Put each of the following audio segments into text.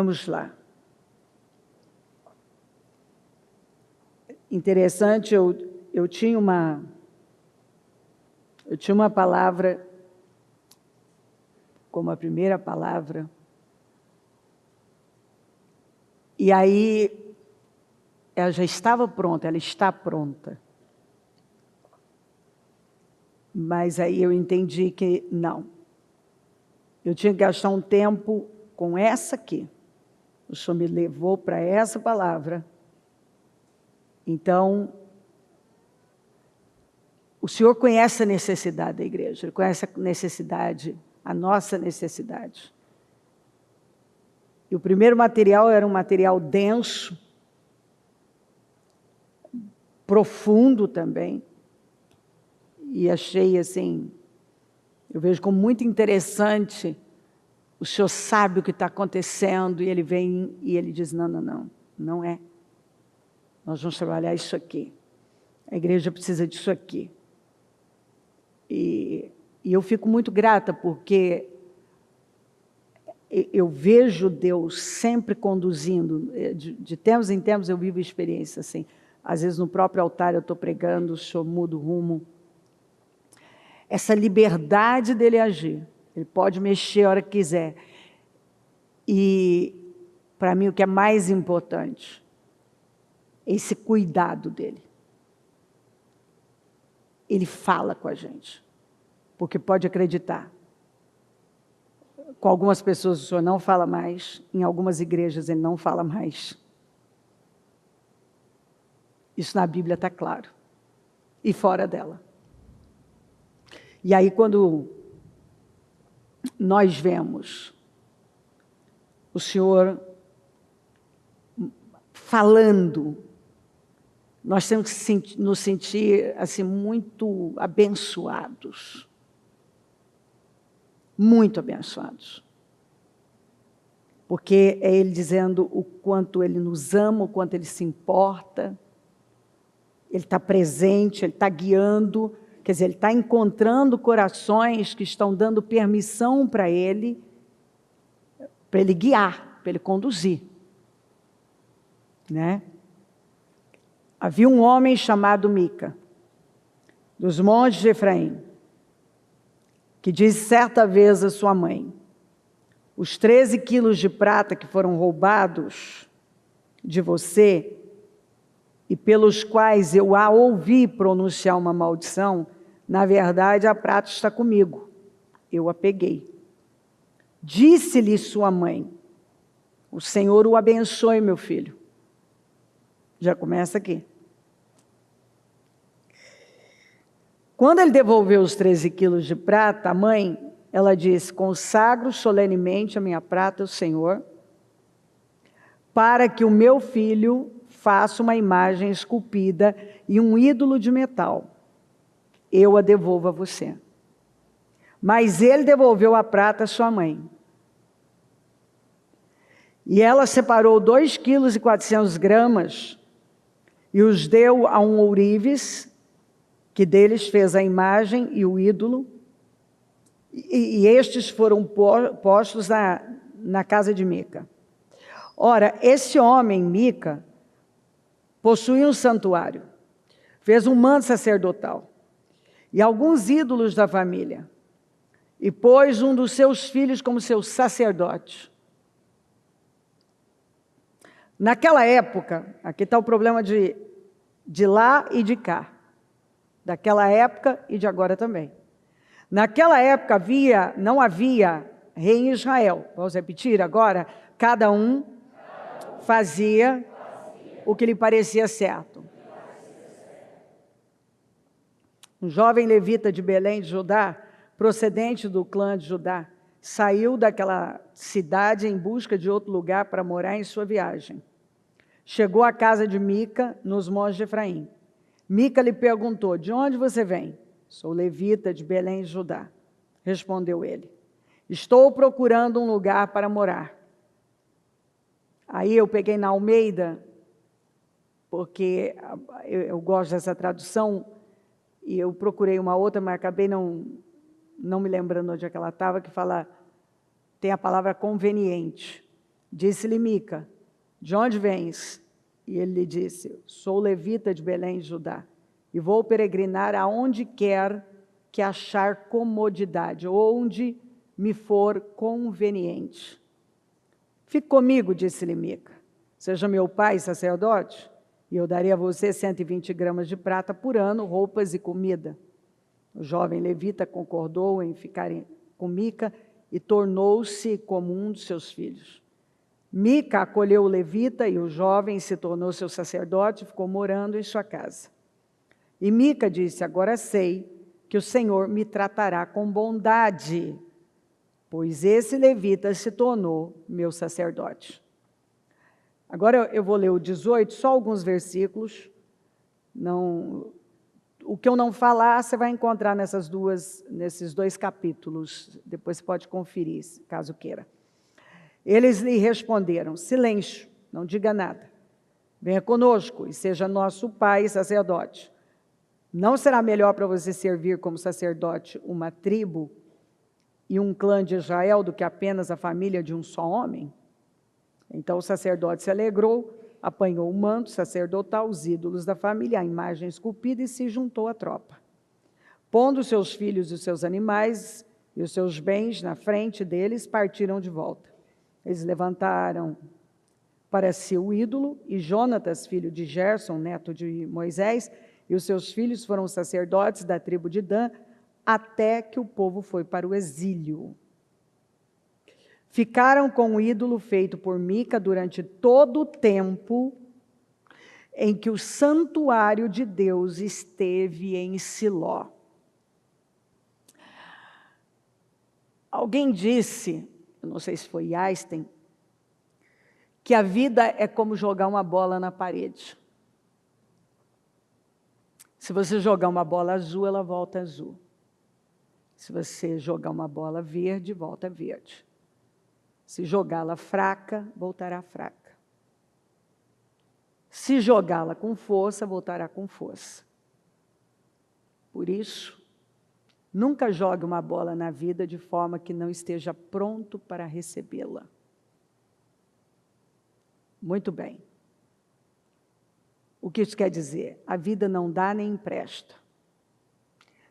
Vamos lá. Interessante, eu tinha uma palavra, como a primeira palavra, e aí ela já estava pronta, ela está pronta. Mas aí eu entendi que não. Eu tinha que gastar um tempo com essa aqui. O Senhor me levou para essa palavra. Então, o Senhor conhece a necessidade da igreja, Ele conhece a necessidade, a nossa necessidade. E o primeiro material era um material denso, profundo também, e achei assim, eu vejo como muito interessante, o Senhor sabe o que está acontecendo, e Ele vem e Ele diz, não é. Nós vamos trabalhar isso aqui. A igreja precisa disso aqui. E eu fico muito grata, porque eu vejo Deus sempre conduzindo. De tempos em tempos eu vivo experiência assim. Às vezes no próprio altar eu estou pregando, o Senhor muda o rumo. Essa liberdade dele agir. Ele pode mexer a hora que quiser. E, para mim, o que é mais importante, esse cuidado dele. Ele fala com a gente, porque pode acreditar. Com algumas pessoas o Senhor não fala mais, em algumas igrejas ele não fala mais. Isso na Bíblia está claro, e fora dela. E aí quando nós vemos o Senhor falando, nós temos que nos sentir assim, muito abençoados. Muito abençoados. Porque é Ele dizendo o quanto Ele nos ama, o quanto Ele se importa. Ele está presente, Ele está guiando, quer dizer, Ele está encontrando corações que estão dando permissão para Ele guiar, para Ele conduzir. Né? Havia um homem chamado Mica, dos montes de Efraim, que disse certa vez a sua mãe, os 13 quilos de prata que foram roubados de você e pelos quais eu a ouvi pronunciar uma maldição, na verdade a prata está comigo, eu a peguei. Disse-lhe sua mãe, o Senhor o abençoe, meu filho. Já começa aqui. Quando ele devolveu os 13 quilos de prata, a mãe, ela disse, consagro solenemente a minha prata ao Senhor, para que o meu filho faça uma imagem esculpida e um ídolo de metal. Eu a devolvo a você. Mas ele devolveu a prata à sua mãe. E ela separou 2,4 quilos e os deu a um ourives, que deles fez a imagem e o ídolo, e estes foram postos na casa de Mica. Ora, esse homem, Mica, possuía um santuário, fez um manto sacerdotal, e alguns ídolos da família, e pôs um dos seus filhos como seu sacerdote. Naquela época, aqui está o problema de lá e de cá, daquela época e de agora também. Naquela época não havia rei em Israel. Vamos repetir agora? Cada um fazia o que lhe parecia certo. Um jovem levita de Belém de Judá, procedente do clã de Judá, saiu daquela cidade em busca de outro lugar para morar em sua viagem. Chegou à casa de Mica, nos montes de Efraim. Mica lhe perguntou, de onde você vem? Sou levita de Belém de Judá. Respondeu ele. Estou procurando um lugar para morar. Aí eu peguei na Almeida, porque eu gosto dessa tradução, e eu procurei uma outra, mas acabei não me lembrando onde é que ela estava, que fala, tem a palavra conveniente. Disse-lhe Mica: de onde vens? E ele lhe disse: sou levita de Belém de Judá, e vou peregrinar aonde quer que achar comodidade, onde me for conveniente. Fique comigo, disse-lhe Mica, seja meu pai sacerdote, e eu darei a você 120 gramas de prata por ano, roupas e comida. O jovem levita concordou em ficar com Mica e tornou-se como um dos seus filhos. Mica acolheu o levita e o jovem se tornou seu sacerdote e ficou morando em sua casa. E Mica disse: agora sei que o Senhor me tratará com bondade, pois esse levita se tornou meu sacerdote. Agora eu vou ler o 18, só alguns versículos. O que eu não falar, você vai encontrar nesses dois capítulos. Depois você pode conferir, caso queira. Eles lhe responderam: silêncio, não diga nada. Venha conosco e seja nosso pai sacerdote. Não será melhor para você servir como sacerdote uma tribo e um clã de Israel do que apenas a família de um só homem? Então o sacerdote se alegrou, apanhou o manto sacerdotal, os ídolos da família, a imagem esculpida e se juntou à tropa. Pondo seus filhos e os seus animais e os seus bens na frente deles, partiram de volta. Eles levantaram para si o ídolo, e Jonatas, filho de Gerson, neto de Moisés, e os seus filhos foram sacerdotes da tribo de Dan, até que o povo foi para o exílio. Ficaram com o ídolo feito por Mica durante todo o tempo em que o santuário de Deus esteve em Siló. Alguém disse, eu não sei se foi Einstein, que a vida é como jogar uma bola na parede. Se você jogar uma bola azul, ela volta azul. Se você jogar uma bola verde, volta verde. Se jogá-la fraca, voltará fraca. Se jogá-la com força, voltará com força. Por isso, nunca jogue uma bola na vida de forma que não esteja pronto para recebê-la. Muito bem. O que isso quer dizer? A vida não dá nem empresta.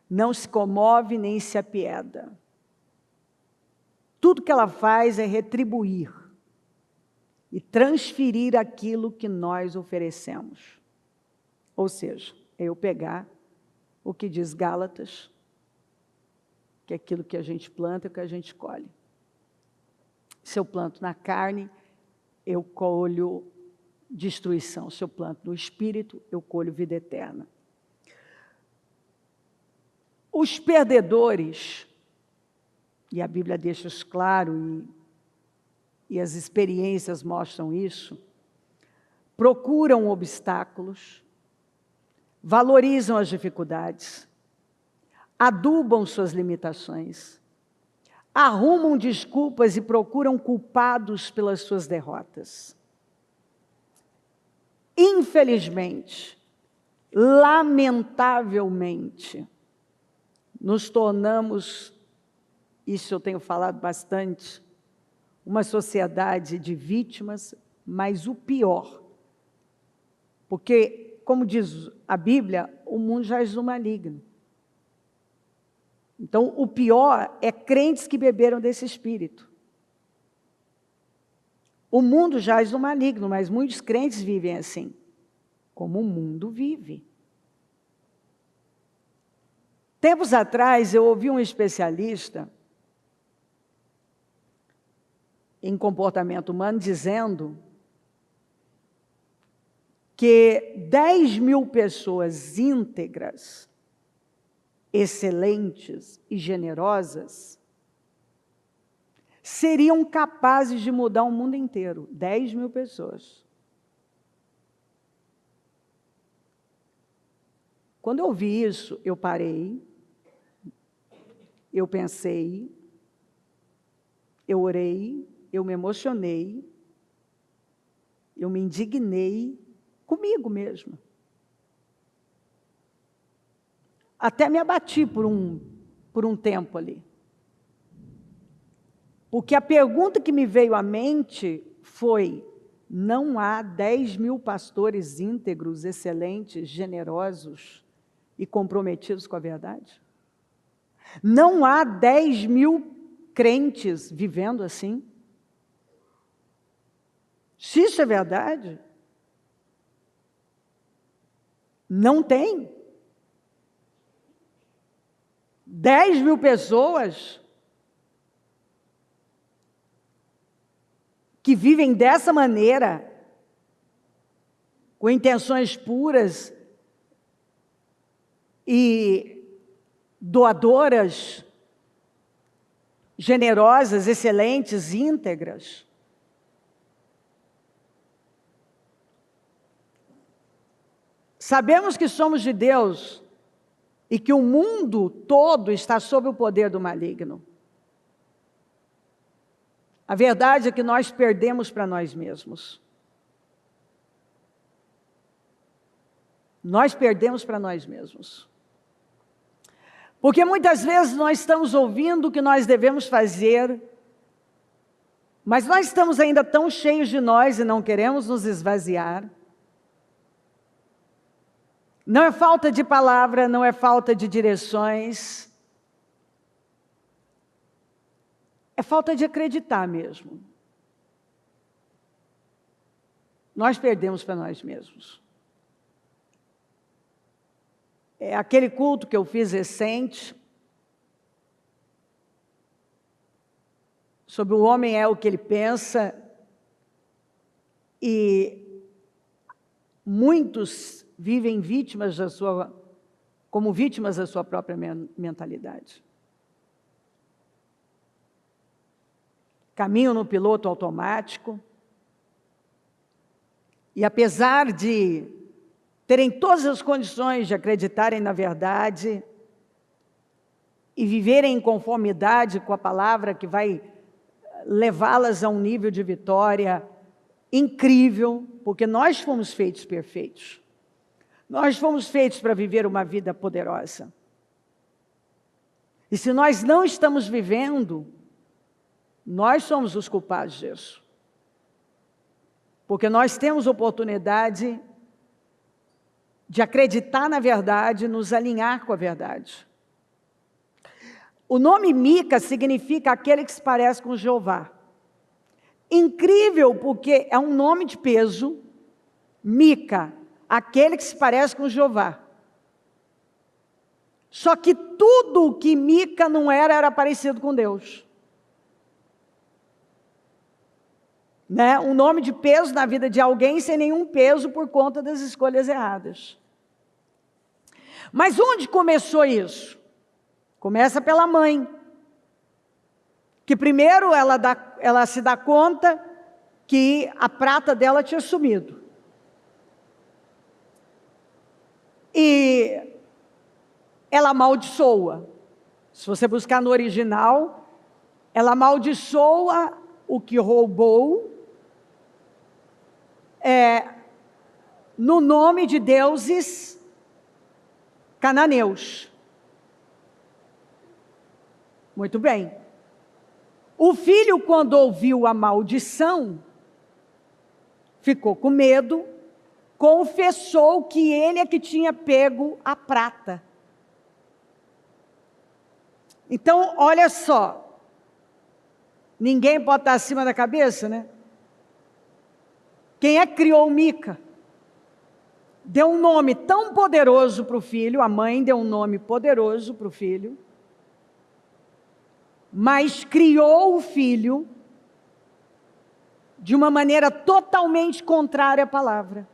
Não se comove nem se apieda. Tudo que ela faz é retribuir e transferir aquilo que nós oferecemos. Ou seja, é eu pegar o que diz Gálatas, que é aquilo que a gente planta e o que a gente colhe. Se eu planto na carne, eu colho destruição. Se eu planto no espírito, eu colho vida eterna. Os perdedores, e a Bíblia deixa isso claro, e as experiências mostram isso, procuram obstáculos, valorizam as dificuldades, adubam suas limitações, arrumam desculpas e procuram culpados pelas suas derrotas. Infelizmente, lamentavelmente, nos tornamos, isso eu tenho falado bastante, uma sociedade de vítimas, mas o pior, porque, como diz a Bíblia, o mundo jaz no maligno. Então, o pior é crentes que beberam desse espírito. O mundo jaz no maligno, mas muitos crentes vivem assim, como o mundo vive. Tempos atrás, eu ouvi um especialista em comportamento humano dizendo que 10.000 pessoas íntegras, excelentes e generosas seriam capazes de mudar o mundo inteiro. 10.000 pessoas. Quando eu ouvi isso, eu parei, eu pensei, eu orei, eu me emocionei, eu me indignei comigo mesma. Até me abati por um tempo ali. Porque a pergunta que me veio à mente foi: não há 10.000 pastores íntegros, excelentes, generosos e comprometidos com a verdade? Não há 10.000 crentes vivendo assim? Se isso é verdade, não tem. 10.000 pessoas que vivem dessa maneira, com intenções puras e doadoras, generosas, excelentes, íntegras. Sabemos que somos de Deus e que o mundo todo está sob o poder do maligno. A verdade é que nós perdemos para nós mesmos. Nós perdemos para nós mesmos. Porque muitas vezes nós estamos ouvindo o que nós devemos fazer, mas nós estamos ainda tão cheios de nós e não queremos nos esvaziar. Não é falta de palavra, não é falta de direções. É falta de acreditar mesmo. Nós perdemos para nós mesmos. É aquele culto que eu fiz recente, sobre o homem é o que ele pensa, e muitos vivem vítimas como vítimas da sua própria mentalidade. Caminham no piloto automático, e apesar de terem todas as condições de acreditarem na verdade e viverem em conformidade com a palavra que vai levá-las a um nível de vitória incrível, porque nós fomos feitos perfeitos. Nós fomos feitos para viver uma vida poderosa. E se nós não estamos vivendo, nós somos os culpados disso. Porque nós temos oportunidade de acreditar na verdade, nos alinhar com a verdade. O nome Mica significa aquele que se parece com Jeová. Incrível, porque é um nome de peso, Mica, aquele que se parece com Jeová. Só que tudo o que Mica não era parecido com Deus. Né? Um nome de peso na vida de alguém sem nenhum peso por conta das escolhas erradas. Mas onde começou isso? Começa pela mãe, que primeiro ela se dá conta que a prata dela tinha sumido. E ela amaldiçoa. Se você buscar no original, ela amaldiçoa o que roubou, no nome de deuses cananeus. Muito bem. O filho, quando ouviu a maldição, ficou com medo, confessou que ele é que tinha pego a prata. Então, olha só, ninguém pode estar acima da cabeça, né? Quem é que criou Mica? Deu um nome tão poderoso para o filho, a mãe deu um nome poderoso para o filho, mas criou o filho de uma maneira totalmente contrária à palavra.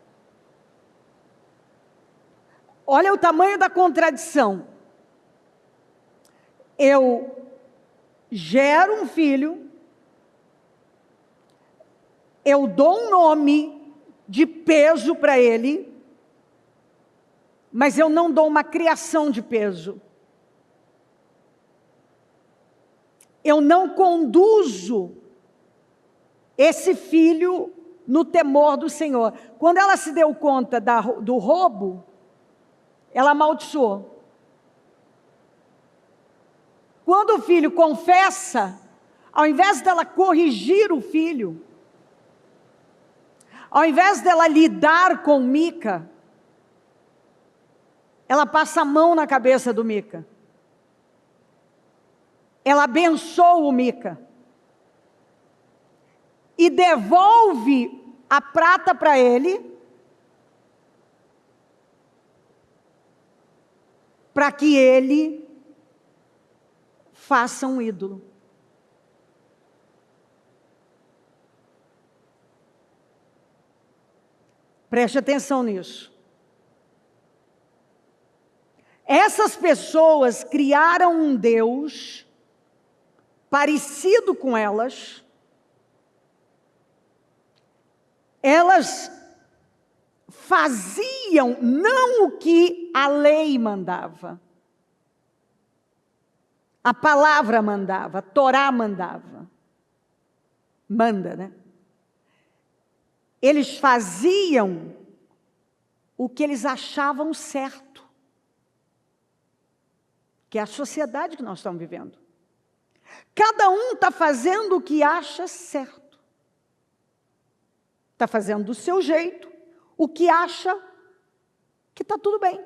Olha o tamanho da contradição. Eu gero um filho, eu dou um nome de peso para ele, mas eu não dou uma criação de peso. Eu não conduzo esse filho no temor do Senhor. Quando ela se deu conta do roubo, ela amaldiçoou. Quando o filho confessa, ao invés dela corrigir o filho, Ao invés dela lidar com Mica, ela passa a mão na cabeça do Mica. Ela abençoa o Mica. E devolve a prata para ele, para que ele faça um ídolo. Preste atenção nisso. Essas pessoas criaram um Deus parecido com elas. Elas faziam não o que a lei mandava, a palavra mandava, a Torá mandava. Manda, né? Eles faziam o que eles achavam certo, que é a sociedade que nós estamos vivendo. Cada um está fazendo o que acha certo. Está fazendo do seu jeito, o que acha que está tudo bem.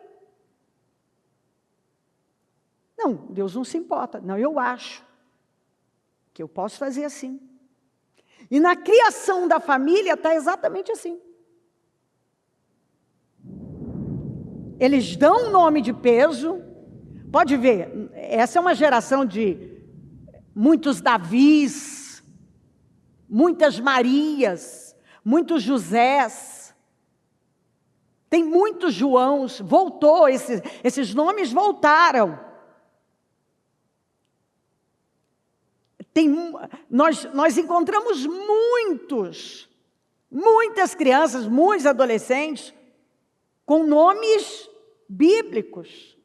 Não, Deus não se importa. Não, eu acho que eu posso fazer assim. E na criação da família está exatamente assim. Eles dão um nome de peso. Pode ver, essa é uma geração de muitos Davis, muitas Marias, muitos Josés, tem muitos Joãos, voltou, esses nomes voltaram. Nós encontramos muitas crianças, muitos adolescentes, com nomes bíblicos.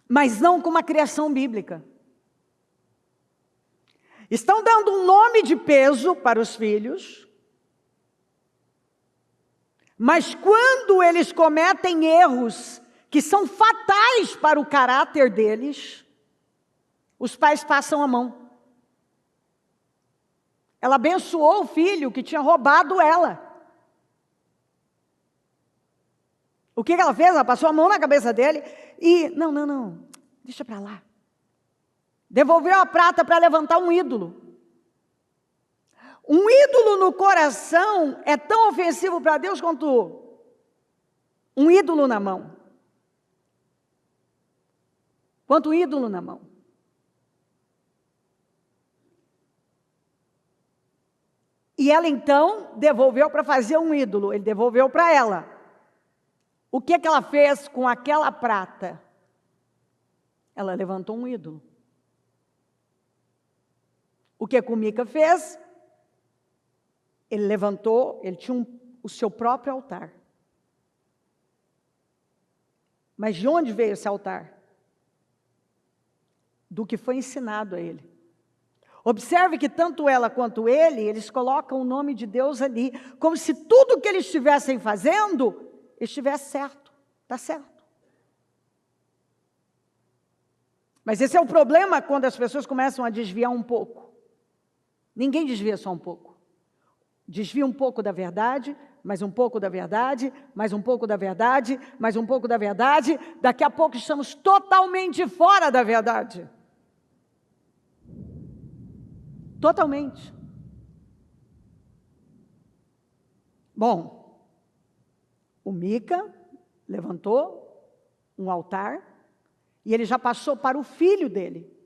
Mas não com uma criação bíblica. Estão dando um nome de peso para os filhos, mas quando eles cometem erros que são fatais para o caráter deles, os pais passam a mão. Ela abençoou o filho que tinha roubado ela. O que ela fez? Ela passou a mão na cabeça dele e, não, deixa para lá. Devolveu a prata para levantar um ídolo. Um ídolo no coração é tão ofensivo para Deus quanto um ídolo na mão. Quanto um ídolo na mão. E ela então devolveu para fazer um ídolo. Ele devolveu para ela. O que ela fez com aquela prata? Ela levantou um ídolo. O que Mica fez? Ele levantou, ele tinha o seu próprio altar. Mas de onde veio esse altar? Do que foi ensinado a ele. Observe que tanto ela quanto ele, eles colocam o nome de Deus ali, como se tudo que eles estivessem fazendo estivesse certo. Está certo. Mas esse é o problema quando as pessoas começam a desviar um pouco. Ninguém desvia só um pouco. Desvia um pouco da verdade, mais um pouco da verdade, mais um pouco da verdade, mais um pouco da verdade. Daqui a pouco estamos totalmente fora da verdade. Totalmente. Bom, o Mica levantou um altar e ele já passou para o filho dele.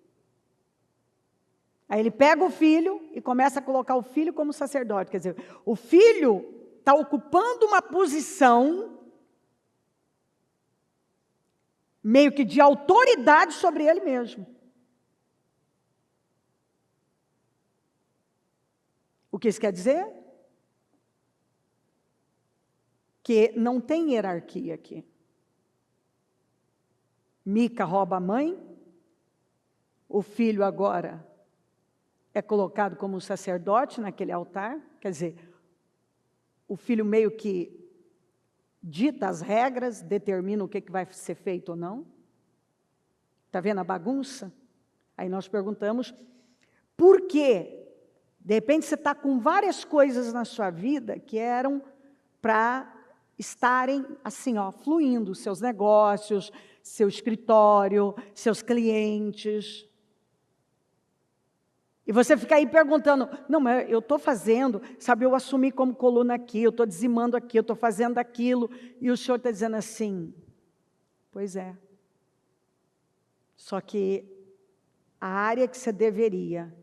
Aí ele pega o filho e começa a colocar o filho como sacerdote. Quer dizer, o filho está ocupando uma posição meio que de autoridade sobre ele mesmo. O que isso quer dizer? Que não tem hierarquia aqui. Mica rouba a mãe, o filho agora é colocado como sacerdote naquele altar, quer dizer, o filho meio que dita as regras, determina o que vai ser feito ou não. Está vendo a bagunça? Aí nós perguntamos, por que De repente você está com várias coisas na sua vida que eram para estarem assim, ó, fluindo, seus negócios, seu escritório, seus clientes. E você fica aí perguntando, não, mas eu estou fazendo, sabe, eu assumi como coluna aqui, eu estou dizimando aqui, eu estou fazendo aquilo, e o Senhor está dizendo assim, pois é. Só que a área que você deveria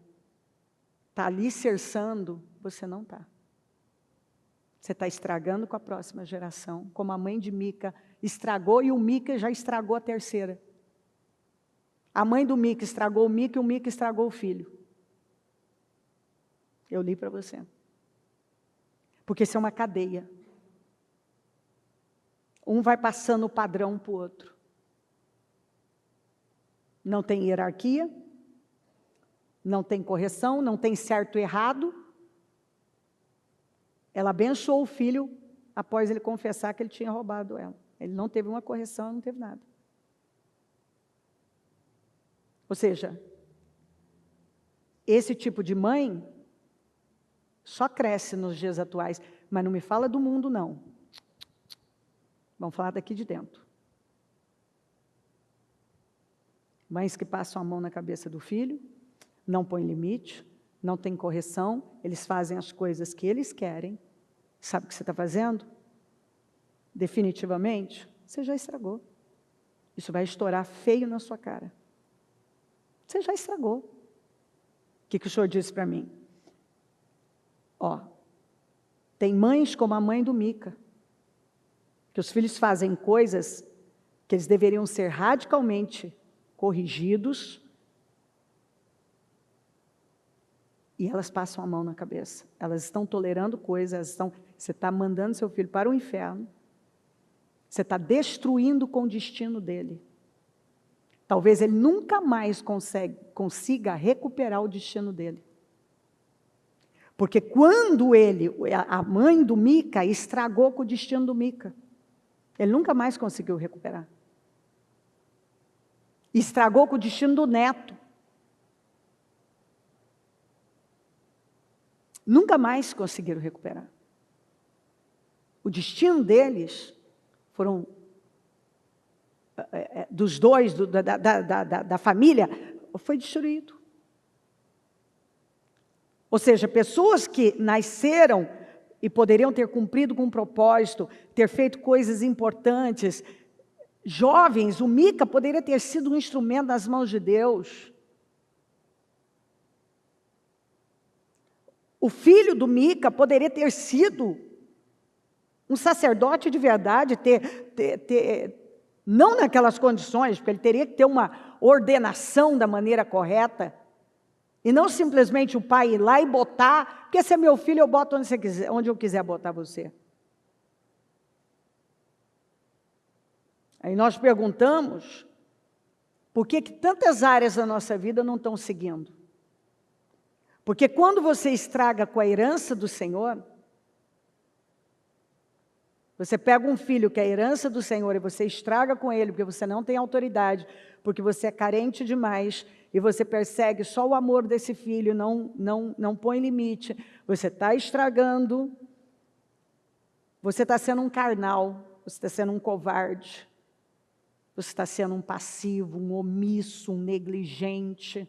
estar alicerçando, você não está. Você está estragando com a próxima geração, como a mãe de Mica estragou, e o Mica já estragou a terceira. A mãe do Mica estragou o Mica, e o Mica estragou o filho. Eu li para você. Porque isso é uma cadeia. Um vai passando o padrão para o outro. Não tem hierarquia, não tem correção, não tem certo e errado. Ela abençoou o filho após ele confessar que ele tinha roubado ela. Ele não teve uma correção, não teve nada. Ou seja, esse tipo de mãe só cresce nos dias atuais. Mas não me fala do mundo, não. Vamos falar daqui de dentro. Mães que passam a mão na cabeça do filho, não põem limite, não tem correção, eles fazem as coisas que eles querem. Sabe o que você está fazendo? Definitivamente, você já estragou. Isso vai estourar feio na sua cara. Você já estragou. O que o Senhor disse para mim? Ó, tem mães como a mãe do Mica, que os filhos fazem coisas que eles deveriam ser radicalmente corrigidos, e elas passam a mão na cabeça. Elas estão tolerando coisas, você está mandando seu filho para o inferno, você está destruindo com o destino dele. Talvez ele nunca mais consiga recuperar o destino dele. Porque quando a mãe do Mica estragou com o destino do Mica, ele nunca mais conseguiu recuperar. Estragou com o destino do neto. Nunca mais conseguiram recuperar. O destino deles foram, dos dois, da família, foi destruído. Ou seja, pessoas que nasceram e poderiam ter cumprido com um propósito, ter feito coisas importantes, jovens, o Mica poderia ter sido um instrumento nas mãos de Deus. O filho do Mica poderia ter sido um sacerdote de verdade, não naquelas condições, porque ele teria que ter uma ordenação da maneira correta, e não simplesmente o pai ir lá e botar, porque esse é meu filho, eu boto onde eu quiser botar você. Aí nós perguntamos, por que tantas áreas da nossa vida não estão seguindo? Porque quando você estraga com a herança do Senhor, você pega um filho que é a herança do Senhor e você estraga com ele, porque você não tem autoridade, porque você é carente demais, e você persegue só o amor desse filho, não põe limite, você está estragando, você está sendo um carnal, você está sendo um covarde, você está sendo um passivo, um omisso, um negligente.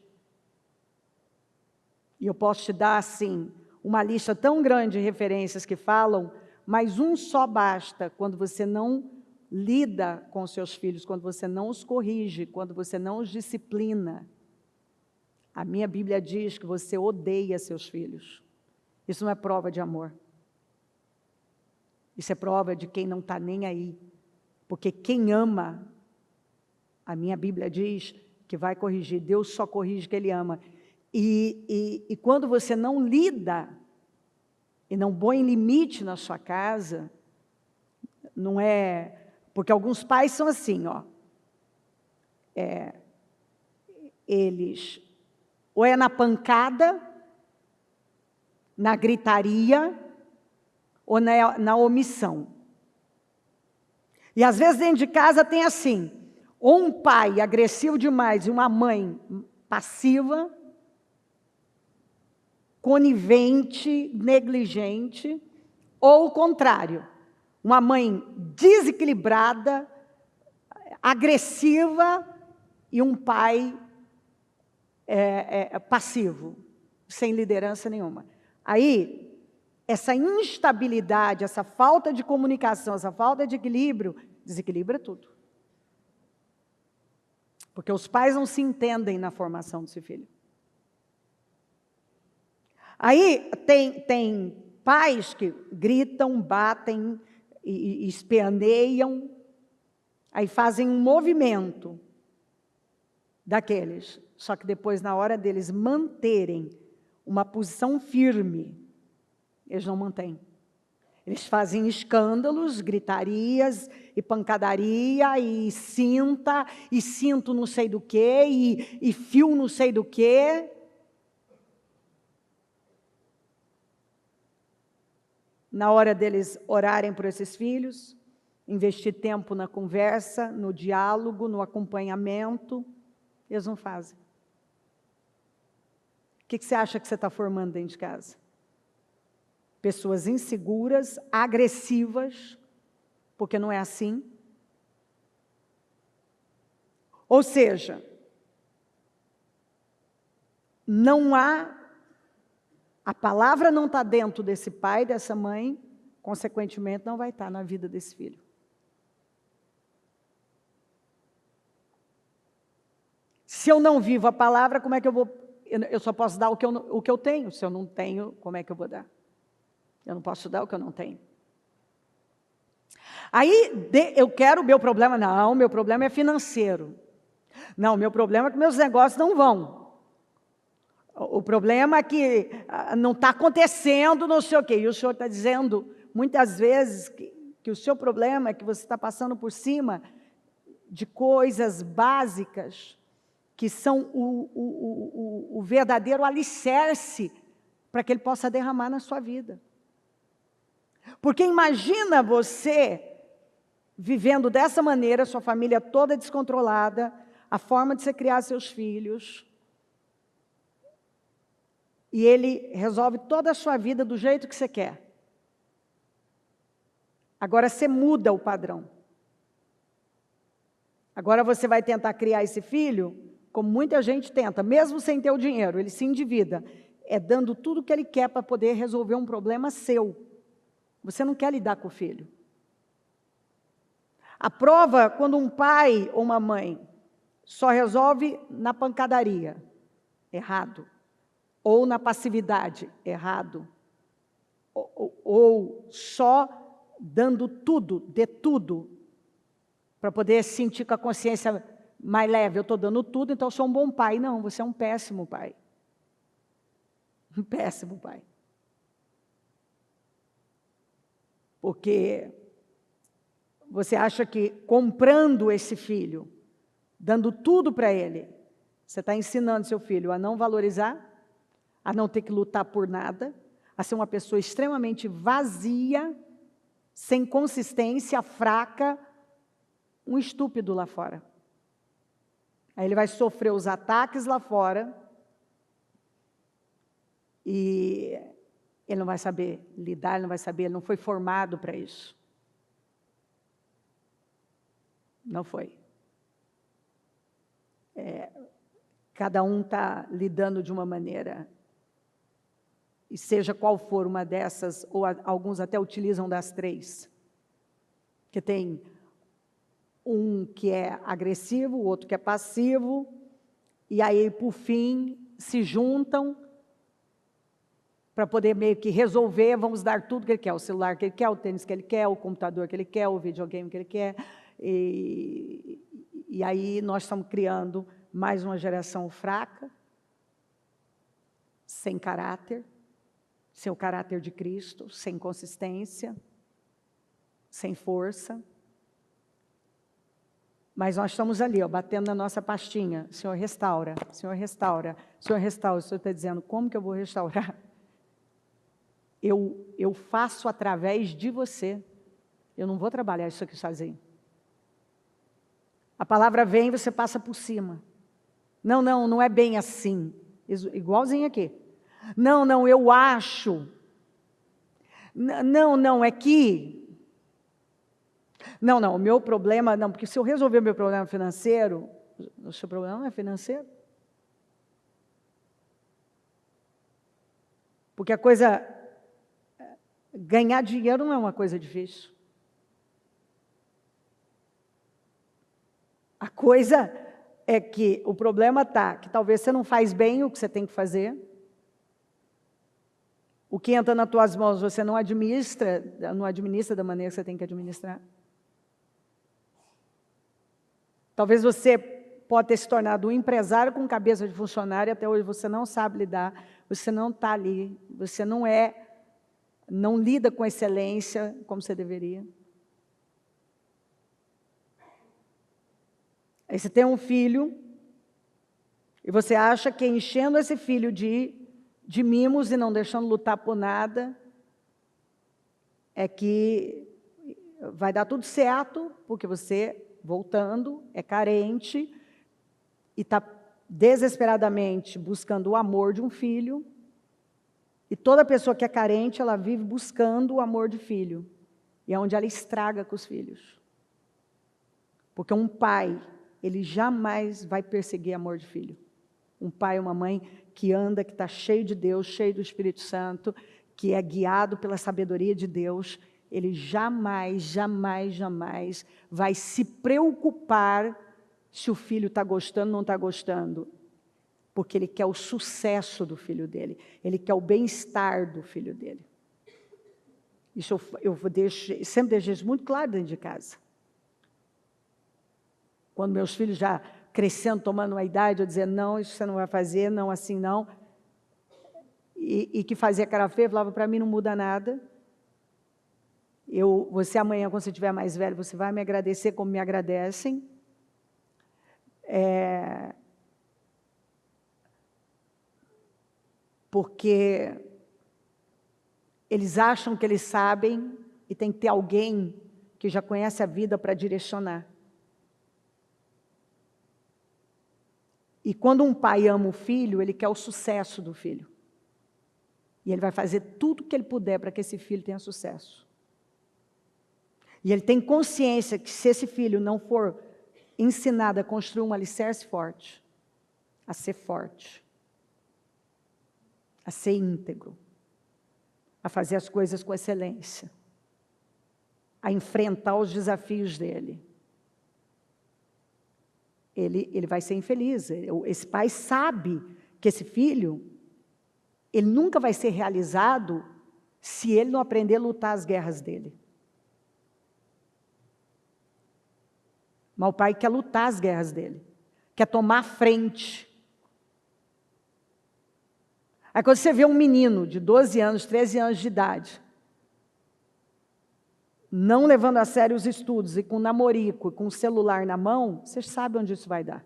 E eu posso te dar, assim, uma lista tão grande de referências que falam, mas um só basta quando você não lida com os seus filhos, quando você não os corrige, quando você não os disciplina. A minha Bíblia diz que você odeia seus filhos. Isso não é prova de amor. Isso é prova de quem não está nem aí. Porque quem ama, a minha Bíblia diz que vai corrigir. Deus só corrige quem Ele ama. E quando você não lida e não põe limite na sua casa, não é... Porque alguns pais são assim, ó. Eles... Ou é na pancada, na gritaria, ou na omissão. E às vezes dentro de casa tem assim, ou um pai agressivo demais e uma mãe passiva, conivente, negligente, ou o contrário, uma mãe desequilibrada, agressiva e um pai passivo, sem liderança nenhuma. Aí, essa instabilidade, essa falta de comunicação, essa falta de equilíbrio, desequilibra tudo. Porque os pais não se entendem na formação desse filho. Aí tem pais que gritam, batem e esperneiam, aí fazem um movimento daqueles, só que depois, na hora deles manterem uma posição firme, eles não mantêm. Eles fazem escândalos, gritarias e pancadaria, e cinto não sei do quê, e fio não sei do quê. Na hora deles orarem por esses filhos, investir tempo na conversa, no diálogo, no acompanhamento, eles não fazem. O que você acha que você está formando dentro de casa? Pessoas inseguras, agressivas, porque não é assim. Ou seja, não há, a palavra não está dentro desse pai, dessa mãe, consequentemente não vai estar na vida desse filho. Se eu não vivo a palavra, como é que eu vou? Eu só posso dar o que eu tenho. Se eu não tenho, como é que eu vou dar? Eu não posso dar o que eu não tenho. Aí, eu quero o meu problema. Não, meu problema é financeiro. Não, meu problema é que meus negócios não vão. O problema é que não está acontecendo, não sei o quê. E o Senhor está dizendo, muitas vezes, que o seu problema é que você está passando por cima de coisas básicas, que são o verdadeiro alicerce para que Ele possa derramar na sua vida. Porque imagina você vivendo dessa maneira, sua família toda descontrolada, a forma de você criar seus filhos, e Ele resolve toda a sua vida do jeito que você quer. Agora você muda o padrão. Agora você vai tentar criar esse filho, como muita gente tenta, mesmo sem ter o dinheiro, ele se endivida, dando tudo o que ele quer para poder resolver um problema seu. Você não quer lidar com o filho. A prova, quando um pai ou uma mãe só resolve na pancadaria, errado. Ou na passividade, errado. Ou só dando tudo, de tudo, para poder sentir com a consciência mais leve, eu estou dando tudo, então eu sou um bom pai. Não, você é um péssimo pai. Um péssimo pai. Porque você acha que comprando esse filho, dando tudo para ele, você está ensinando seu filho a não valorizar, a não ter que lutar por nada, a ser uma pessoa extremamente vazia, sem consistência, fraca, um estúpido lá fora. Aí ele vai sofrer os ataques lá fora e ele não vai saber lidar, ele não vai saber, ele não foi formado para isso. Não foi. Cada um está lidando de uma maneira, e seja qual for uma dessas, ou alguns até utilizam das três, que tem um que é agressivo, o outro que é passivo, e aí, por fim, se juntam para poder meio que resolver, vamos dar tudo que ele quer, o celular que ele quer, o tênis que ele quer, o computador que ele quer, o videogame que ele quer, e aí nós estamos criando mais uma geração fraca, sem caráter, sem o caráter de Cristo, sem consistência, sem força. Mas nós estamos ali, batendo na nossa pastinha. Senhor, restaura, Senhor, restaura, Senhor, restaura. O Senhor está dizendo, como que eu vou restaurar? Eu faço através de você. Eu não vou trabalhar isso aqui sozinho. A palavra vem e você passa por cima. Não é bem assim. Igualzinho aqui. Não, eu acho. Não, é que... Não, o meu problema... Não, porque se eu resolver o meu problema financeiro, o seu problema não é financeiro. Porque a coisa... Ganhar dinheiro não é uma coisa difícil. A coisa é que o problema está que talvez você não faz bem o que você tem que fazer. O que entra nas tuas mãos você não administra da maneira que você tem que administrar. Talvez você pode ter se tornado um empresário com cabeça de funcionário e até hoje você não sabe lidar, você não está ali, você não lida com excelência como você deveria. Aí você tem um filho e você acha que enchendo esse filho de mimos e não deixando lutar por nada, é que vai dar tudo certo, porque você, voltando, é carente e está desesperadamente buscando o amor de um filho. E toda pessoa que é carente, ela vive buscando o amor de filho. E é onde ela estraga com os filhos. Porque um pai, ele jamais vai perseguir amor de filho. Um pai e uma mãe que anda, que está cheio de Deus, cheio do Espírito Santo, que é guiado pela sabedoria de Deus, ele jamais vai se preocupar se o filho está gostando ou não está gostando. Porque ele quer o sucesso do filho dele, ele quer o bem-estar do filho dele. Isso eu sempre deixo isso muito claro dentro de casa. Quando meus filhos já crescendo, tomando uma idade, eu dizia, não, isso você não vai fazer, não, assim não. E que fazia cara feia, falava, para mim não muda nada. Você amanhã, quando você estiver mais velho, você vai me agradecer como me agradecem. Porque eles acham que eles sabem e tem que ter alguém que já conhece a vida para direcionar. E quando um pai ama o filho, ele quer o sucesso do filho. E ele vai fazer tudo o que ele puder para que esse filho tenha sucesso. E ele tem consciência que se esse filho não for ensinado a construir um alicerce forte, a ser forte, a ser íntegro, a fazer as coisas com excelência, a enfrentar os desafios dele, ele vai ser infeliz. Esse pai sabe que esse filho, ele nunca vai ser realizado se ele não aprender a lutar as guerras dele. Mas o pai quer lutar as guerras dele, quer tomar a frente. Aí quando você vê um menino de 12 anos, 13 anos de idade, não levando a sério os estudos, e com um namorico, e com um celular na mão, você sabe onde isso vai dar.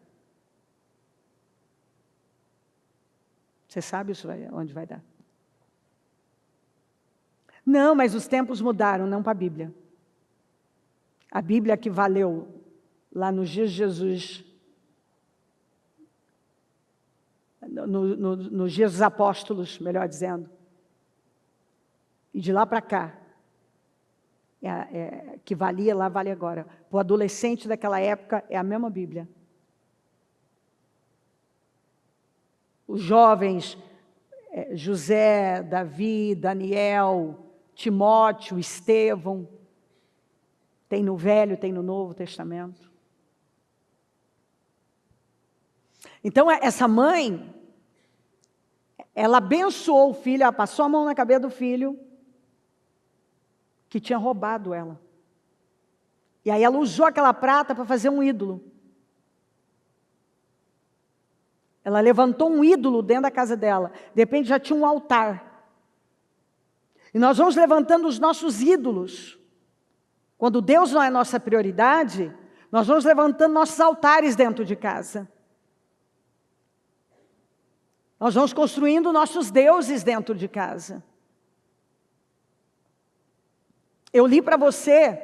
Você sabe onde vai dar. Não, mas os tempos mudaram, não para a Bíblia. A Bíblia que valeu lá nos dias de Jesus, nos dias dos apóstolos, melhor dizendo, e de lá para cá, que valia lá, vale agora. Para o adolescente daquela época, é a mesma Bíblia. Os jovens, José, Davi, Daniel, Timóteo, Estevão, tem no Velho, tem no Novo Testamento. Então, essa mãe, ela abençoou o filho, ela passou a mão na cabeça do filho, que tinha roubado ela. E aí ela usou aquela prata para fazer um ídolo. Ela levantou um ídolo dentro da casa dela. De repente já tinha um altar. E nós vamos levantando os nossos ídolos. Quando Deus não é nossa prioridade, nós vamos levantando nossos altares dentro de casa. Nós vamos construindo nossos deuses dentro de casa. Eu li para você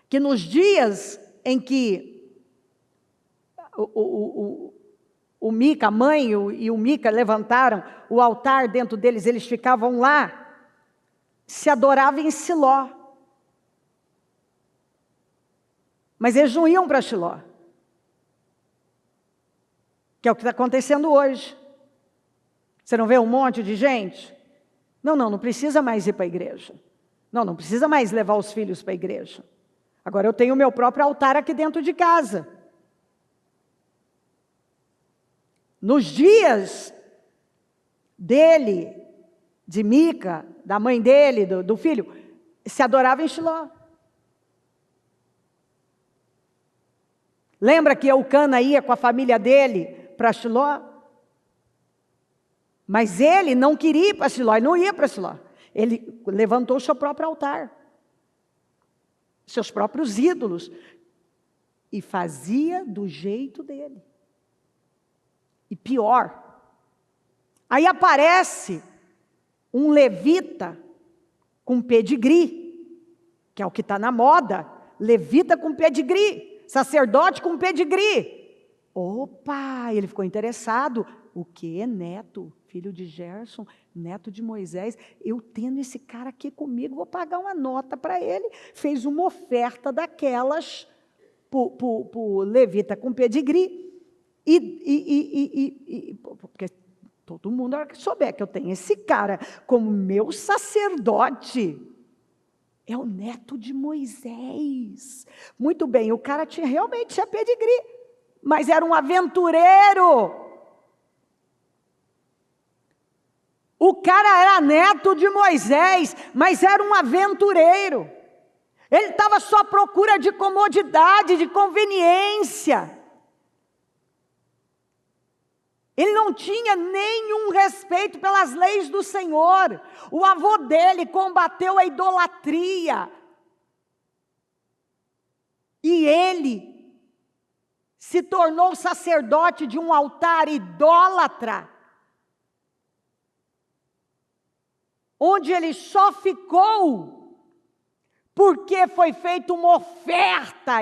que nos dias em que o o Mica, a mãe e o Mica levantaram o altar dentro deles, eles ficavam lá, se adoravam em Siló. Mas eles não iam para Siló, que é o que está acontecendo hoje. Você não vê um monte de gente? Não precisa mais ir para a igreja. Não precisa mais levar os filhos para a igreja. Agora eu tenho o meu próprio altar aqui dentro de casa. Nos dias dele, de Mica, da mãe dele, do filho, se adorava em Siló. Lembra que Eucana ia com a família dele para Siló? Mas ele não queria ir para Siló, ele não ia para Siló. Ele levantou o seu próprio altar, seus próprios ídolos, e fazia do jeito dele. E pior, aí aparece um levita com pedigree, que é o que está na moda, levita com pedigree, sacerdote com pedigree. Opa, ele ficou interessado. O quê? Neto, filho de Gerson, neto de Moisés. Eu tendo esse cara aqui comigo, vou pagar uma nota para ele. Fez uma oferta daquelas para o levita com pedigree. Porque todo mundo, na hora que souber que eu tenho esse cara como meu sacerdote, é o neto de Moisés. Muito bem, o cara realmente tinha pedigree, mas era um aventureiro. O cara era neto de Moisés, mas era um aventureiro. Ele estava só à procura de comodidade, de conveniência. Ele não tinha nenhum respeito pelas leis do Senhor. O avô dele combateu a idolatria. E ele se tornou sacerdote de um altar idólatra, onde ele só ficou porque foi feita uma oferta,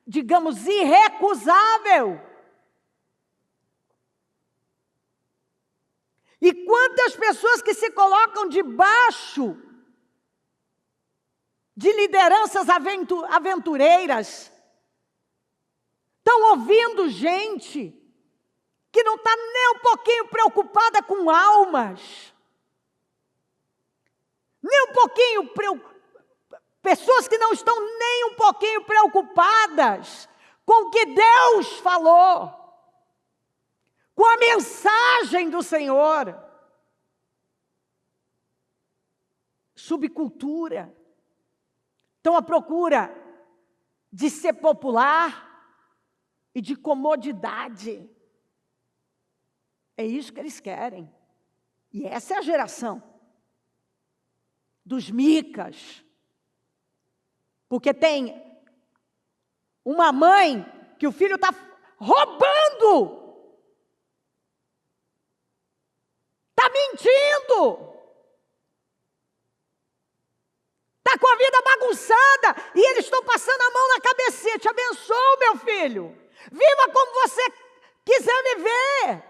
digamos, irrecusável. E quantas pessoas que se colocam debaixo de lideranças aventureiras, estão ouvindo gente que não está nem um pouquinho preocupada com almas, nem um pouquinho, pessoas que não estão nem um pouquinho preocupadas com o que Deus falou, com a mensagem do Senhor. Subcultura. Estão à procura de ser popular e de comodidade. É isso que eles querem. E essa é a geração dos Micas. Porque tem uma mãe que o filho está roubando. Está mentindo, está com a vida bagunçada, e eles estão passando a mão na cabeça. Te abençoo, meu filho, viva como você quiser viver.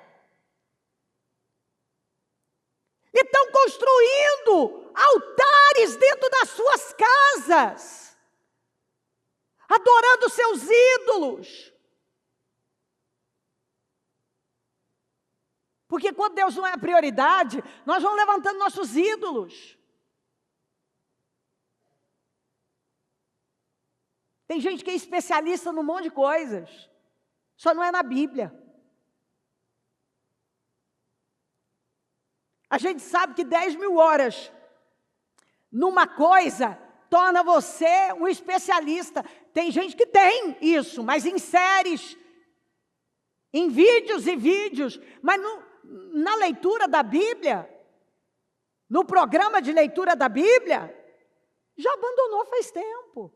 E estão construindo altares dentro das suas casas, adorando seus ídolos. Porque quando Deus não é a prioridade, nós vamos levantando nossos ídolos. Tem gente que é especialista num monte de coisas, só não é na Bíblia. A gente sabe que 10.000 horas numa coisa torna você um especialista. Tem gente que tem isso, mas em séries, em vídeos e vídeos, mas na leitura da Bíblia, no programa de leitura da Bíblia, já abandonou faz tempo.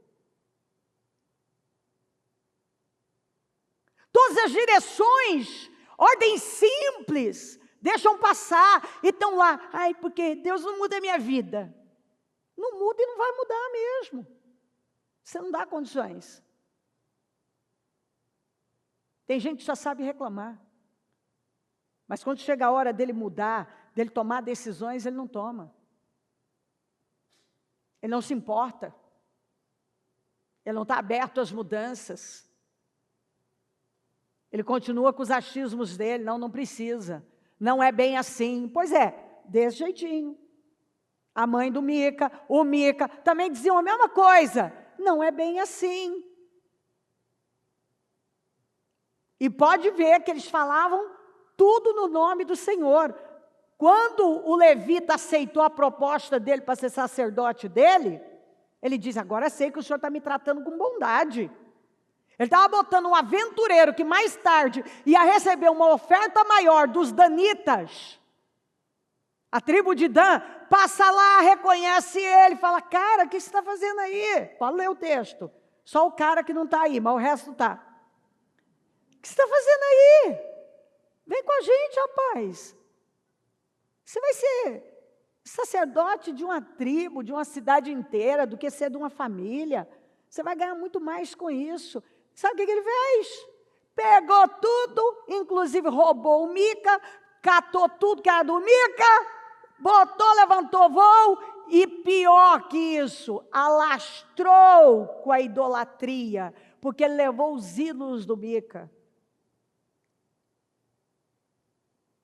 Todas as direções, ordens simples, deixam passar e estão lá. Ai, porque Deus não muda a minha vida. Não muda e não vai mudar mesmo. Você não dá condições. Tem gente que só sabe reclamar. Mas quando chega a hora dele mudar, dele tomar decisões, ele não toma. Ele não se importa. Ele não está aberto às mudanças. Ele continua com os achismos dele. Não precisa. Não é bem assim. Pois é, desse jeitinho. A mãe do Mica, o Mica, também diziam a mesma coisa. Não é bem assim. E pode ver que eles falavam tudo no nome do Senhor. Quando o levita aceitou a proposta dele para ser sacerdote dele, ele diz, agora sei que o Senhor está me tratando com bondade. Ele estava botando um aventureiro que mais tarde ia receber uma oferta maior dos danitas. A tribo de Dan passa lá, reconhece ele, fala, cara, o que você está fazendo aí? Pode ler o texto. Só o cara que não está aí, mas o resto está. O que você está fazendo aí? Vem com a gente, rapaz. Você vai ser sacerdote de uma tribo, de uma cidade inteira, do que ser de uma família. Você vai ganhar muito mais com isso. Sabe o que ele fez? Pegou tudo, inclusive roubou o Mica, catou tudo que era do Mica, botou, levantou voo e pior que isso, alastrou com a idolatria, porque ele levou os ídolos do Mica.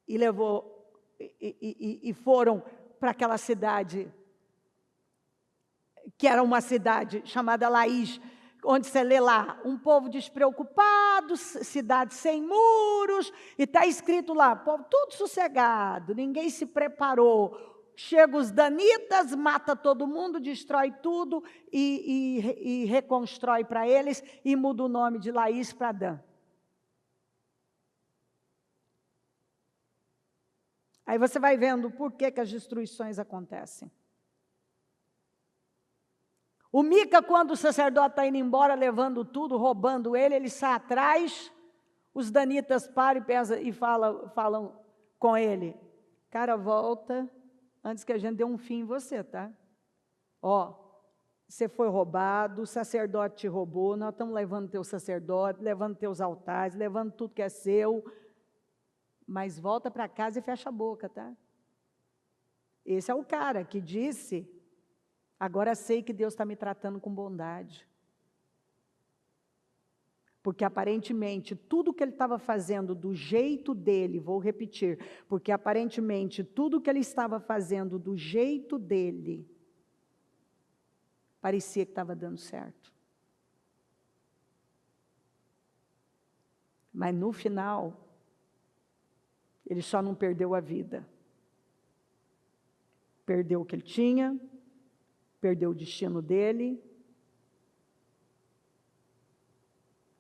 E foram para aquela cidade, que era uma cidade chamada Laís, onde você lê lá, um povo despreocupado, cidade sem muros, e está escrito lá, povo tudo sossegado, ninguém se preparou. Chega os danitas, mata todo mundo, destrói tudo e reconstrói para eles e muda o nome de Laís para Dan. Aí você vai vendo por que as destruições acontecem. O Mica, quando o sacerdote está indo embora, levando tudo, roubando ele sai atrás, os danitas param e falam com ele, cara, volta, antes que a gente dê um fim em você, tá? Ó, você foi roubado, o sacerdote te roubou, nós estamos levando teu sacerdote, levando teus altares, levando tudo que é seu, mas volta para casa e fecha a boca, tá? Esse é o cara que disse, agora sei que Deus está me tratando com bondade. Porque aparentemente tudo que ele estava fazendo do jeito dele, vou repetir, porque aparentemente tudo que ele estava fazendo do jeito dele, parecia que estava dando certo. Mas no final, ele só não perdeu a vida. Perdeu o que ele tinha, perdeu o destino dele.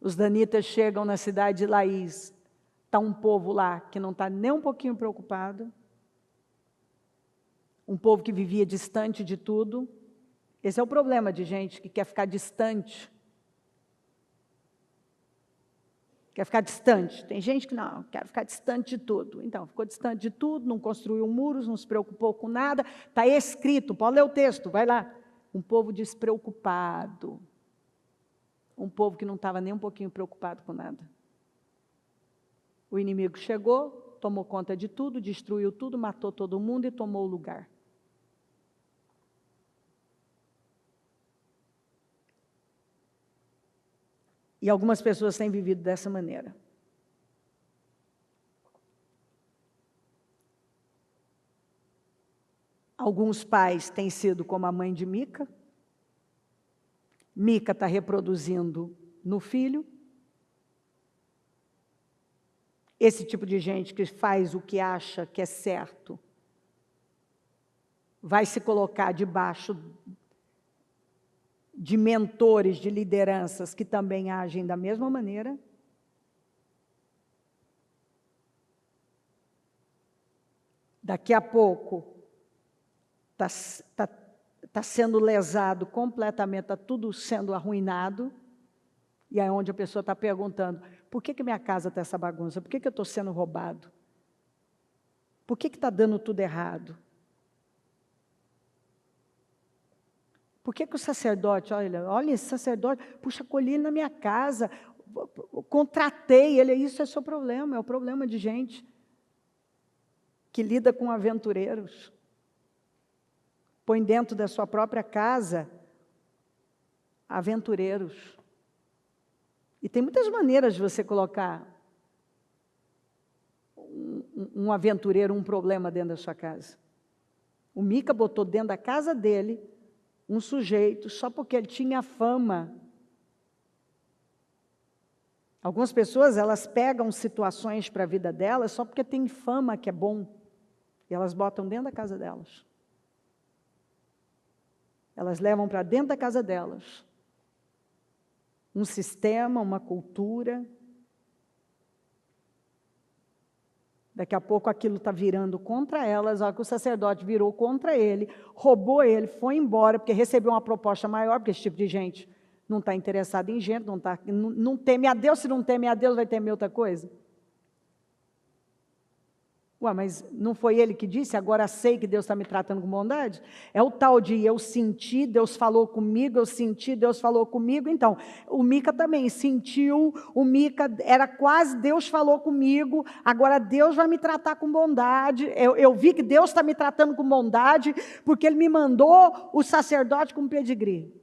Os danitas chegam na cidade de Laís, está um povo lá que não está nem um pouquinho preocupado, um povo que vivia distante de tudo. Esse é o problema de gente que quer ficar distante. Quer ficar distante. Tem gente que não, quer ficar distante de tudo. Então, ficou distante de tudo, não construiu muros, não se preocupou com nada. Está escrito, pode ler o texto, vai lá. Um povo despreocupado. Um povo que não estava nem um pouquinho preocupado com nada. O inimigo chegou, tomou conta de tudo, destruiu tudo, matou todo mundo e tomou o lugar. E algumas pessoas têm vivido dessa maneira. Alguns pais têm sido como a mãe de Mica. Mica está reproduzindo no filho. Esse tipo de gente que faz o que acha que é certo, vai se colocar debaixo de mentores, de lideranças que também agem da mesma maneira. Daqui a pouco está sendo lesado completamente, está tudo sendo arruinado, e é onde a pessoa está perguntando, por que minha casa está essa bagunça? Por que eu estou sendo roubado? Por que está dando tudo errado? Por que o sacerdote, olha esse sacerdote, puxa, acolhi ele na minha casa, contratei ele, isso é seu problema, é o problema de gente. que lida com aventureiros. Põe dentro da sua própria casa aventureiros. E tem muitas maneiras de você colocar um aventureiro, um problema dentro da sua casa. O Mica botou dentro da casa dele um sujeito só porque ele tinha fama. Algumas pessoas, elas pegam situações para a vida delas só porque tem fama que é bom. E elas botam dentro da casa delas. Elas levam para dentro da casa delas um sistema, uma cultura. Daqui a pouco aquilo está virando contra elas. A hora que o sacerdote virou contra ele, roubou ele, foi embora, porque recebeu uma proposta maior, porque esse tipo de gente não está interessado em gente, não teme a Deus. Se não teme a Deus, vai temer outra coisa? Ué, mas não foi ele que disse, agora sei que Deus está me tratando com bondade? É o tal de eu senti, Deus falou comigo, eu senti, Deus falou comigo. Então, o Mica também sentiu, o Mica era quase, Deus falou comigo, agora Deus vai me tratar com bondade. Eu vi que Deus está me tratando com bondade, porque Ele me mandou o sacerdote com pedigree.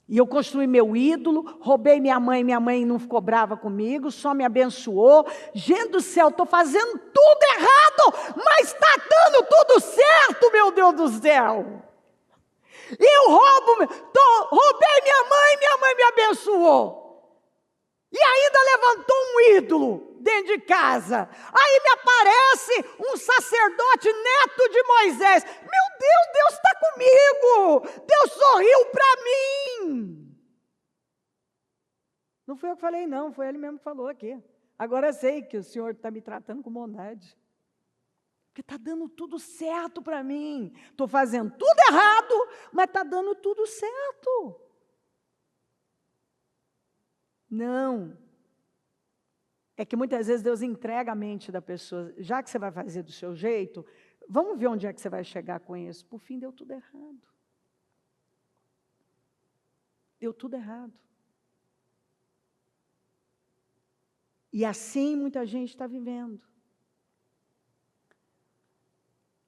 E eu construí meu ídolo, roubei minha mãe não ficou brava comigo, só me abençoou. Gente do céu, estou fazendo tudo errado, mas está dando tudo certo, meu Deus do céu. Eu roubei minha mãe me abençoou. E ainda levantou um ídolo dentro de casa. Aí me aparece um sacerdote neto de Moisés. Meu Deus, Deus está comigo. Deus sorriu para mim. Não fui eu que falei, não. Foi ele mesmo que falou aqui. Agora eu sei que o Senhor está me tratando com bondade. Porque está dando tudo certo para mim. Estou fazendo tudo errado, mas está dando tudo certo. Não. É que muitas vezes Deus entrega a mente da pessoa. Já que você vai fazer do seu jeito, vamos ver onde é que você vai chegar com isso. Por fim, deu tudo errado. Deu tudo errado. E assim muita gente está vivendo.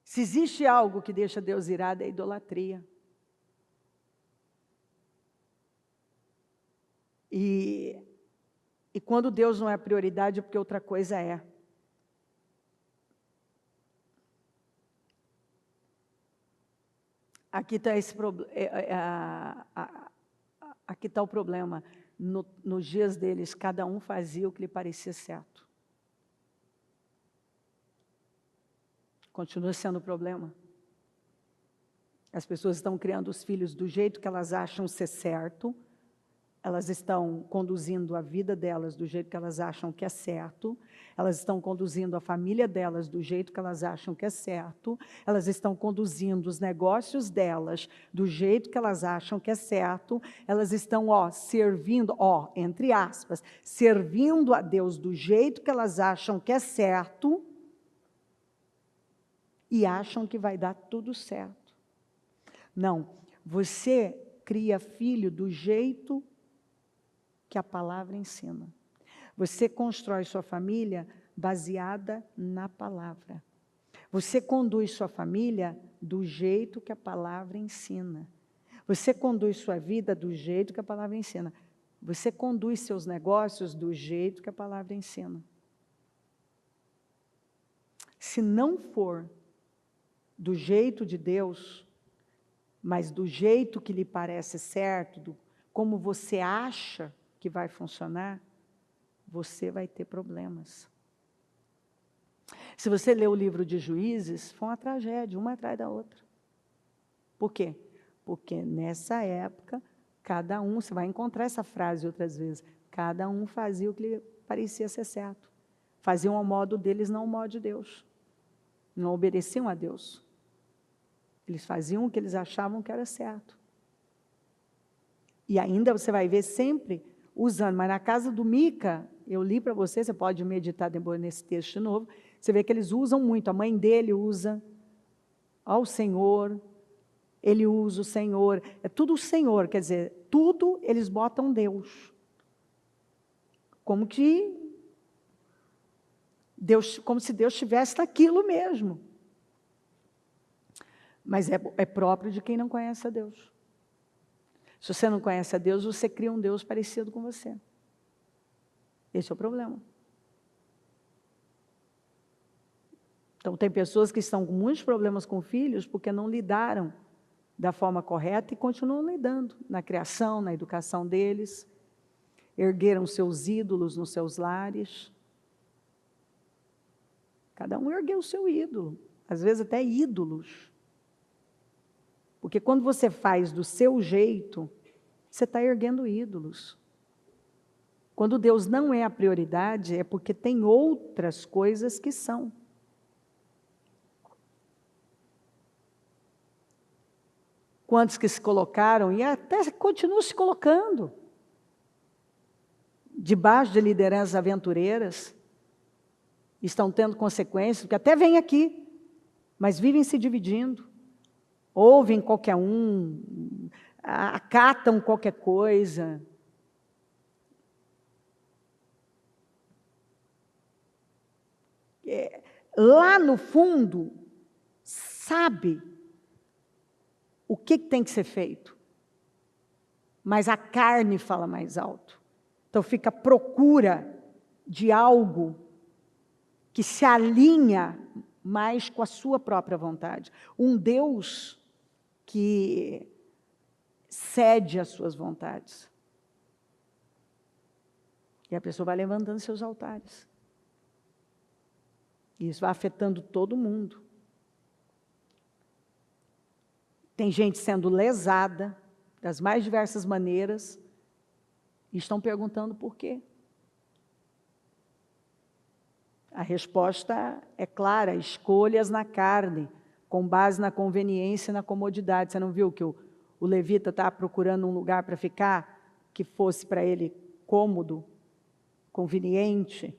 Se existe algo que deixa Deus irado, é a idolatria. E quando Deus não é prioridade, é porque outra coisa é. Aqui está esse aqui está o problema. Nos dias deles, cada um fazia o que lhe parecia certo. Continua sendo o problema. As pessoas estão criando os filhos do jeito que elas acham ser certo. Elas estão conduzindo a vida delas do jeito que elas acham que é certo. Elas estão conduzindo a família delas do jeito que elas acham que é certo. Elas estão conduzindo os negócios delas do jeito que elas acham que é certo. Elas estão, servindo, entre aspas, servindo a Deus do jeito que elas acham que é certo e acham que vai dar tudo certo. Não, você cria filho do jeito que a palavra ensina. Você constrói sua família baseada na palavra. Você conduz sua família do jeito que a palavra ensina. Você conduz sua vida do jeito que a palavra ensina. Você conduz seus negócios do jeito que a palavra ensina. Se não for do jeito de Deus, mas do jeito que lhe parece certo, como você acha que vai funcionar, você vai ter problemas. Se você ler o livro de Juízes, foi uma tragédia, uma atrás da outra. Por quê? Porque nessa época, cada um, você vai encontrar essa frase outras vezes, cada um fazia o que lhe parecia ser certo. Faziam ao modo deles, não ao modo de Deus. Não obedeciam a Deus. Eles faziam o que eles achavam que era certo. E ainda você vai ver sempre usando, mas na casa do Mica, eu li para você, você pode meditar depois nesse texto de novo, você vê que eles usam muito, a mãe dele usa ao Senhor, ele usa o Senhor, é tudo o Senhor, quer dizer, tudo eles botam Deus. Como que Deus, como se Deus estivesse naquilo mesmo. Mas é próprio de quem não conhece a Deus. Se você não conhece a Deus, você cria um Deus parecido com você. Esse é o problema. Então, tem pessoas que estão com muitos problemas com filhos porque não lidaram da forma correta e continuam lidando na criação, na educação deles, ergueram seus ídolos nos seus lares. Cada um ergueu o seu ídolo, às vezes até ídolos. Porque quando você faz do seu jeito, você está erguendo ídolos. Quando Deus não é a prioridade, é porque tem outras coisas que são. Quantos que se colocaram, e até continuam se colocando, debaixo de lideranças aventureiras, estão tendo consequências, porque até vêm aqui, mas vivem se dividindo, ouvem qualquer um, acatam qualquer coisa. Lá no fundo, sabe o que tem que ser feito, mas a carne fala mais alto. Então fica à procura de algo que se alinha mais com a sua própria vontade. Um Deus que cede às suas vontades. E a pessoa vai levantando seus altares. E isso vai afetando todo mundo. Tem gente sendo lesada das mais diversas maneiras e estão perguntando por quê. A resposta é clara: escolhas na carne, com base na conveniência e na comodidade. Você não viu que o levita está procurando um lugar para ficar que fosse para ele cômodo, conveniente?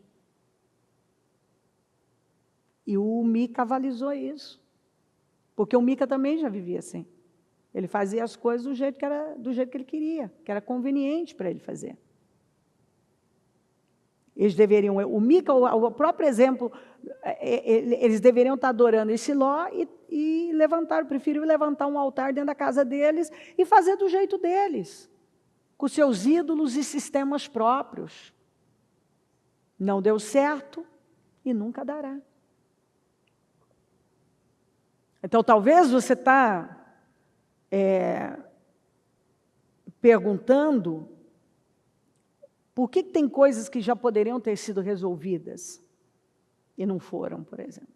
E o Mica avalizou isso. Porque o Mica também já vivia assim. Ele fazia as coisas do jeito que ele queria, que era conveniente para ele fazer. Eles deveriam, o Mica, o próprio exemplo, eles deveriam estar adorando esse Ló e preferiram levantar um altar dentro da casa deles e fazer do jeito deles, com seus ídolos e sistemas próprios. Não deu certo e nunca dará. Então, talvez você está perguntando por que tem coisas que já poderiam ter sido resolvidas e não foram, por exemplo.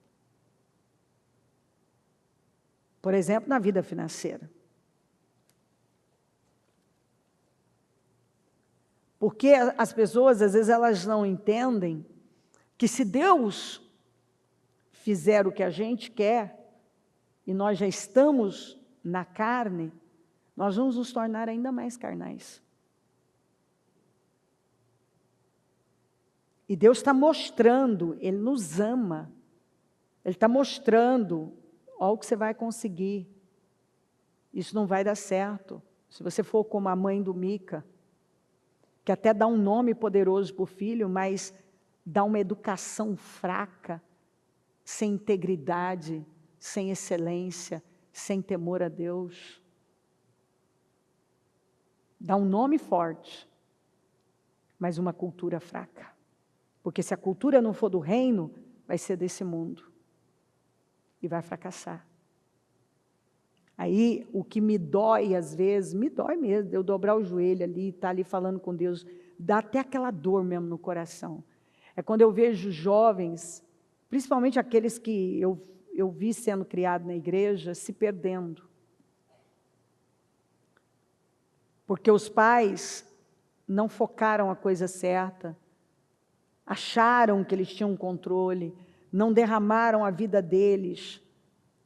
Por exemplo, na vida financeira. Porque as pessoas, às vezes, elas não entendem que se Deus fizer o que a gente quer, e nós já estamos na carne, nós vamos nos tornar ainda mais carnais. E Deus está mostrando, Ele nos ama. Ele está mostrando, olha o que você vai conseguir. Isso não vai dar certo. Se você for como a mãe do Mica, que até dá um nome poderoso para o filho, mas dá uma educação fraca, sem integridade, sem excelência, sem temor a Deus. Dá um nome forte, mas uma cultura fraca. Porque se a cultura não for do reino, vai ser desse mundo. E vai fracassar. Aí, o que me dói às vezes, me dói mesmo, eu dobrar o joelho ali, estar ali falando com Deus, dá até aquela dor mesmo no coração. É quando eu vejo jovens, principalmente aqueles que eu vi sendo criados na igreja, se perdendo. Porque os pais não focaram a coisa certa, acharam que eles tinham controle, não derramaram a vida deles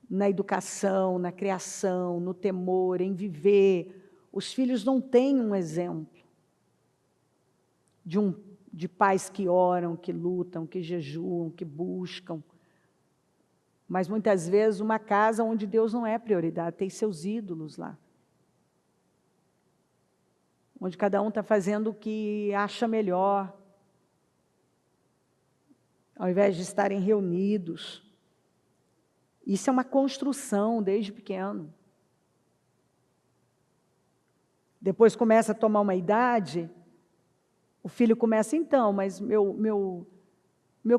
na educação, na criação, no temor, em viver. Os filhos não têm um exemplo de pais que oram, que lutam, que jejuam, que buscam. Mas muitas vezes uma casa onde Deus não é prioridade, tem seus ídolos lá. Onde cada um está fazendo o que acha melhor. ao invés de estarem reunidos. Isso é uma construção desde pequeno. Depois começa a tomar uma idade, o filho começa, então, mas meu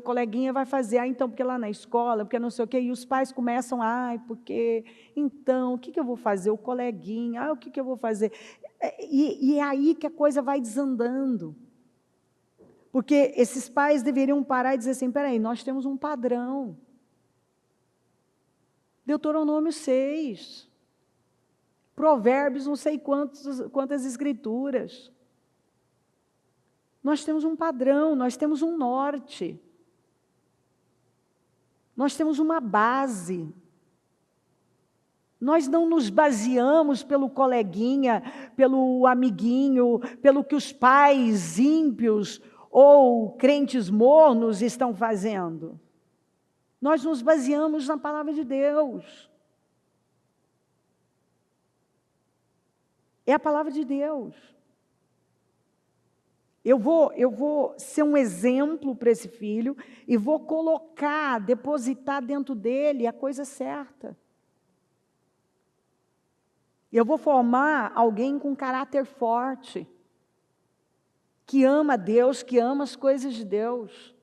coleguinha vai fazer, então, porque lá na escola, porque não sei o quê, e os pais começam, porque, então, o que eu vou fazer? O coleguinha, o que eu vou fazer? E é aí que a coisa vai desandando. Porque esses pais deveriam parar e dizer assim, peraí, nós temos um padrão. Deuteronômio 6, Provérbios, não sei quantas escrituras. Nós temos um padrão, nós temos um norte. Nós temos uma base. Nós não nos baseamos pelo coleguinha, pelo amiguinho, pelo que os pais ímpios ou crentes mornos estão fazendo. Nós nos baseamos na palavra de Deus. É a palavra de Deus. Eu vou ser um exemplo para esse filho e vou colocar, depositar dentro dele a coisa certa. Eu vou formar alguém com caráter forte, que ama Deus, que ama as coisas de Deus.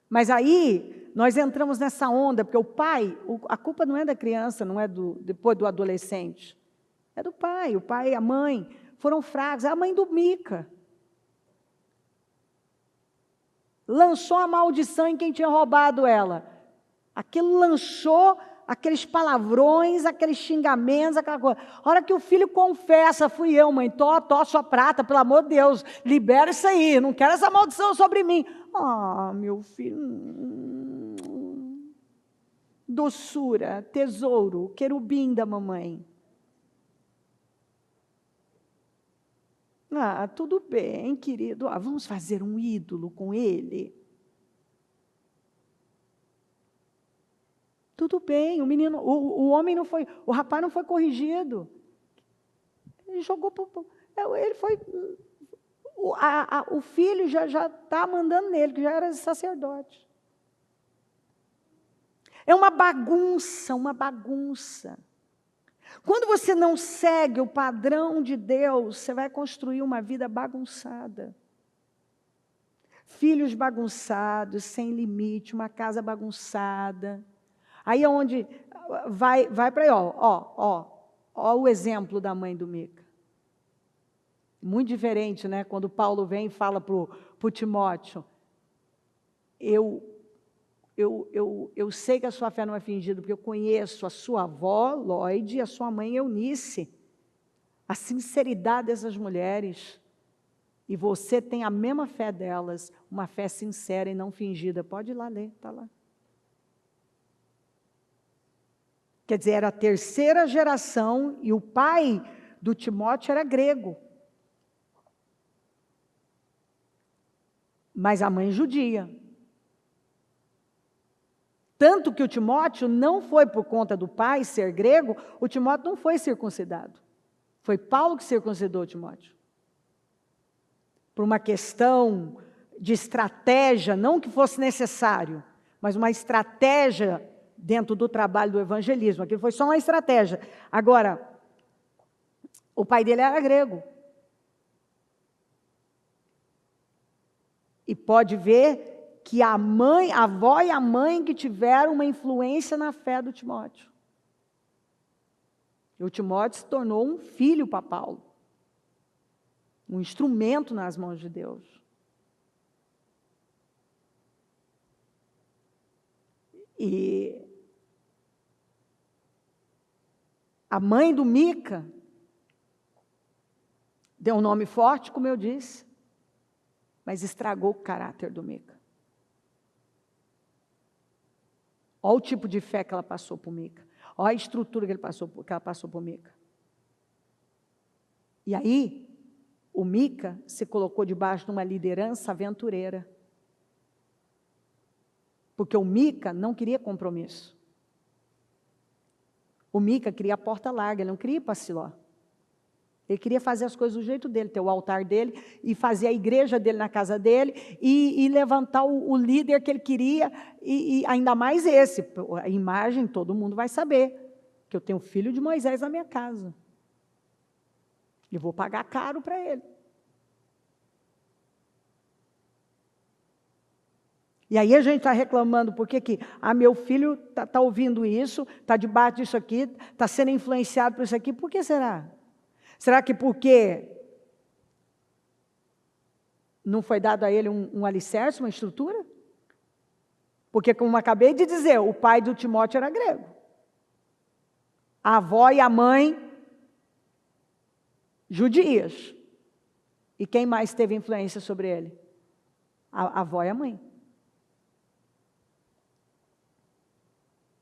Mas aí, nós entramos nessa onda, porque o pai, a culpa não é da criança, não é depois do adolescente. É do pai. O pai e a mãe foram fracos. É a mãe do Mica. Lançou a maldição em quem tinha roubado ela. Aquilo lançou aqueles palavrões, aqueles xingamentos, aquela coisa. A hora que o filho confessa, fui eu, mãe, tô sua prata, pelo amor de Deus, libera isso aí, não quero essa maldição sobre mim. Meu filho, doçura, tesouro, querubim da mamãe. Tudo bem, querido, vamos fazer um ídolo com ele. Tudo bem, o menino, o homem não foi, o rapaz não foi corrigido. Ele jogou, ele foi, o filho já está mandando nele, que já era sacerdote. É uma bagunça, uma bagunça. Quando você não segue o padrão de Deus, você vai construir uma vida bagunçada. Filhos bagunçados, sem limite, uma casa bagunçada. Aí é onde vai para aí, ó o exemplo da mãe do Mica. Muito diferente, né? Quando Paulo vem e fala para o Timóteo, eu sei que a sua fé não é fingida, porque eu conheço a sua avó, Lloyd, e a sua mãe, Eunice. A sinceridade dessas mulheres. E você tem a mesma fé delas, uma fé sincera e não fingida. Pode ir lá ler, está lá. Quer dizer, era a terceira geração e o pai do Timóteo era grego. Mas a mãe judia. Tanto que o Timóteo não foi por conta do pai ser grego, o Timóteo não foi circuncidado. Foi Paulo que circuncidou o Timóteo. Por uma questão de estratégia, não que fosse necessário, mas uma estratégia dentro do trabalho do evangelismo. Aquilo foi só uma estratégia. Agora, o pai dele era grego. E pode ver que a avó e a mãe que tiveram uma influência na fé do Timóteo. E o Timóteo se tornou um filho para Paulo. Um instrumento nas mãos de Deus. E a mãe do Mica deu um nome forte, como eu disse, mas estragou o caráter do Mica. Olha o tipo de fé que ela passou para o Mica. Olha a estrutura que ela passou para o Mica. E aí, o Mica se colocou debaixo de uma liderança aventureira. Porque o Mica não queria compromisso. O Mica queria a porta larga, ele não queria ir para Siló. Ele queria fazer as coisas do jeito dele, ter o altar dele, e fazer a igreja dele na casa dele, e levantar o líder que ele queria, e ainda mais esse. A imagem, todo mundo vai saber, que eu tenho o filho de Moisés na minha casa. E vou pagar caro para ele. E aí a gente está reclamando, porque que meu filho está ouvindo isso, está debaixo disso aqui, está sendo influenciado por isso aqui, por que será? Será que porque não foi dado a ele um alicerce, uma estrutura? Porque, como acabei de dizer, o pai do Timóteo era grego. A avó e a mãe, judias. E quem mais teve influência sobre ele? A avó e a mãe.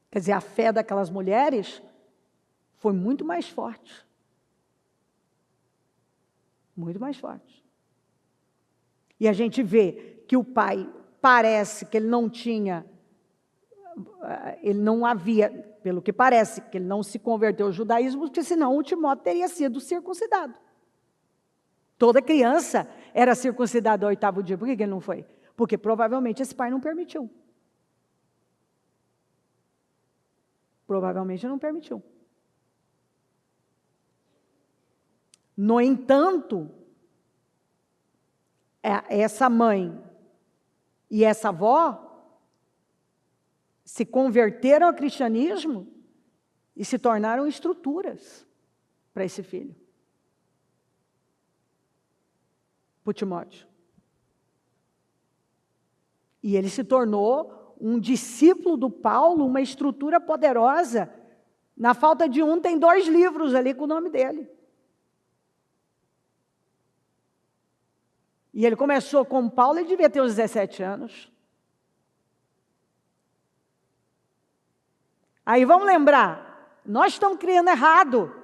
Quer dizer, a fé daquelas mulheres foi muito mais forte. Muito mais forte. E a gente vê que o pai, parece que ele não havia, pelo que parece, que ele não se converteu ao judaísmo, porque senão o Timóteo teria sido circuncidado. Toda criança era circuncidada ao 8º dia. Por que ele não foi? Porque provavelmente esse pai não permitiu. Provavelmente não permitiu. No entanto, essa mãe e essa avó se converteram ao cristianismo e se tornaram estruturas para esse filho, para o Timóteo. E ele se tornou um discípulo do Paulo, uma estrutura poderosa. Na falta de um, tem 2 livros ali com o nome dele. E ele começou com Paulo, ele devia ter uns 17 anos. Aí vamos lembrar, nós estamos criando errado.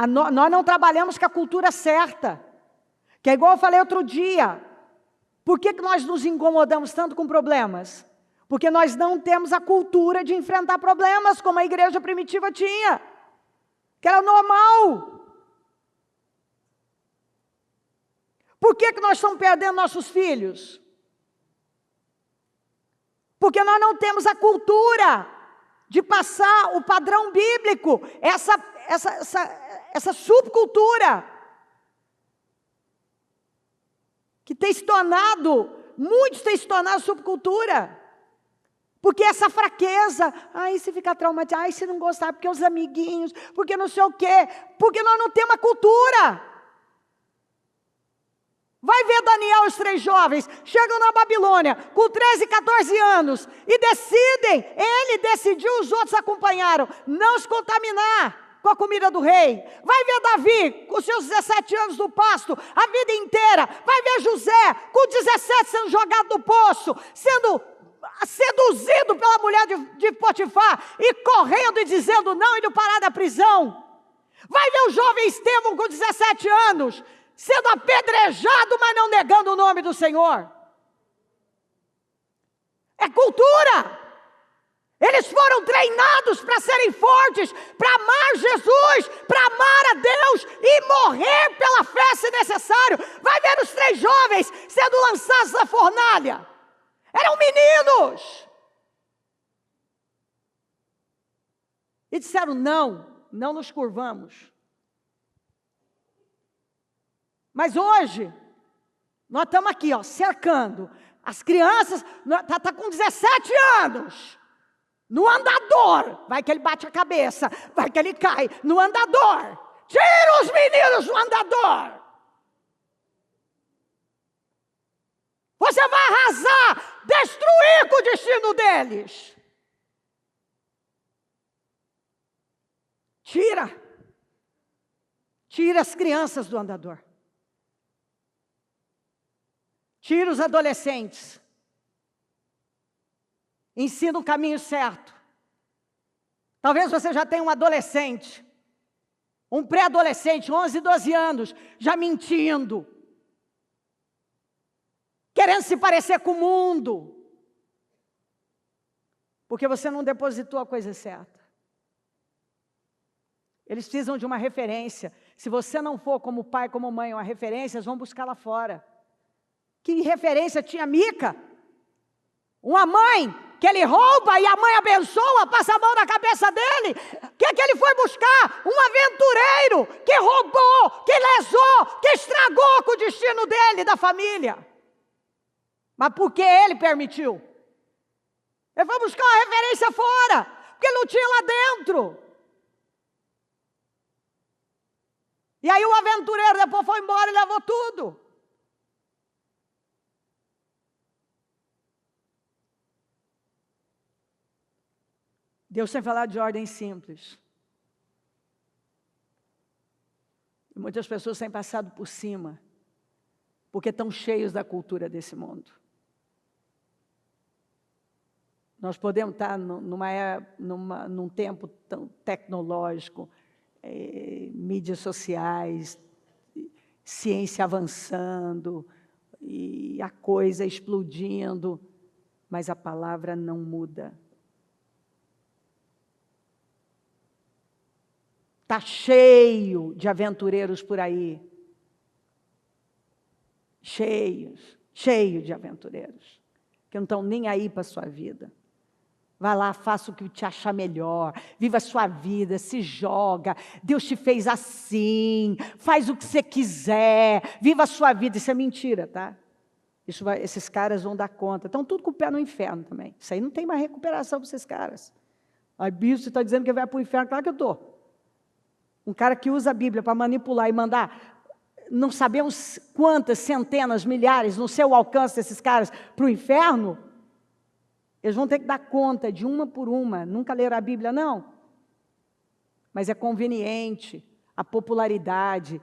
Nós não trabalhamos com a cultura certa. Que é igual eu falei outro dia. Por que nós nos incomodamos tanto com problemas? Porque nós não temos a cultura de enfrentar problemas, como a igreja primitiva tinha. Que era normal. Por que nós estamos perdendo nossos filhos? Porque nós não temos a cultura de passar o padrão bíblico, essa subcultura, que tem se tornado, muitos têm se tornado subcultura. Porque essa fraqueza, se ficar traumatizado, se não gostar, porque os amiguinhos, porque não sei o quê, porque nós não temos a cultura. Vai ver Daniel e os 3 jovens, chegam na Babilônia, com 13, 14 anos, e decidem, ele decidiu, os outros acompanharam, não se contaminar com a comida do rei. Vai ver Davi, com seus 17 anos no pasto, a vida inteira. Vai ver José, com 17 sendo jogado no poço, sendo seduzido pela mulher de Potifar, e correndo e dizendo não, indo parar na prisão. Vai ver o jovem Estevão, com 17 anos, sendo apedrejado, mas não negando o nome do Senhor. É cultura. Eles foram treinados para serem fortes, para amar Jesus, para amar a Deus e morrer pela fé se necessário. Vai ver os 3 jovens sendo lançados na fornalha. Eram meninos. E disseram não nos curvamos. Mas hoje, nós estamos aqui, cercando. As crianças, está com 17 anos. No andador, vai que ele bate a cabeça, vai que ele cai, no andador. Tira os meninos do andador. Você vai arrasar, destruir com o destino deles. Tira as crianças do andador. Tira os adolescentes. Ensina o caminho certo. Talvez você já tenha um adolescente, um pré-adolescente, 11, 12 anos, já mentindo, querendo se parecer com o mundo, porque você não depositou a coisa certa. Eles precisam de uma referência, Se você não for como pai, como mãe, uma referência, eles vão buscar lá fora. Que referência tinha Mica? Uma mãe que ele rouba e a mãe abençoa, passa a mão na cabeça dele. O que ele foi buscar? Um aventureiro que roubou, que lesou, que estragou com o destino dele, da família. Mas por que ele permitiu? Ele foi buscar uma referência fora, porque não tinha lá dentro. E aí o aventureiro depois foi embora e levou tudo. Deus tem falado de ordem simples. E muitas pessoas têm passado por cima, porque estão cheios da cultura desse mundo. Nós podemos estar num tempo tão tecnológico, mídias sociais, ciência avançando, e a coisa explodindo, mas a palavra não muda. Está cheio de aventureiros por aí. Cheio de aventureiros, que não estão nem aí para a sua vida. Vai lá, faça o que te achar melhor, viva a sua vida, se joga, Deus te fez assim, faz o que você quiser, viva a sua vida. Isso é mentira, tá? Esses caras vão dar conta, estão tudo com o pé no inferno também. Isso aí não tem mais recuperação para esses caras. A Bíblia está dizendo que vai para o inferno, claro que eu estou. Um cara que usa a Bíblia para manipular e mandar, não sabemos quantas centenas, milhares, no seu alcance desses caras para o inferno, eles vão ter que dar conta de uma por uma. Nunca leram a Bíblia, não. Mas é conveniente, a popularidade,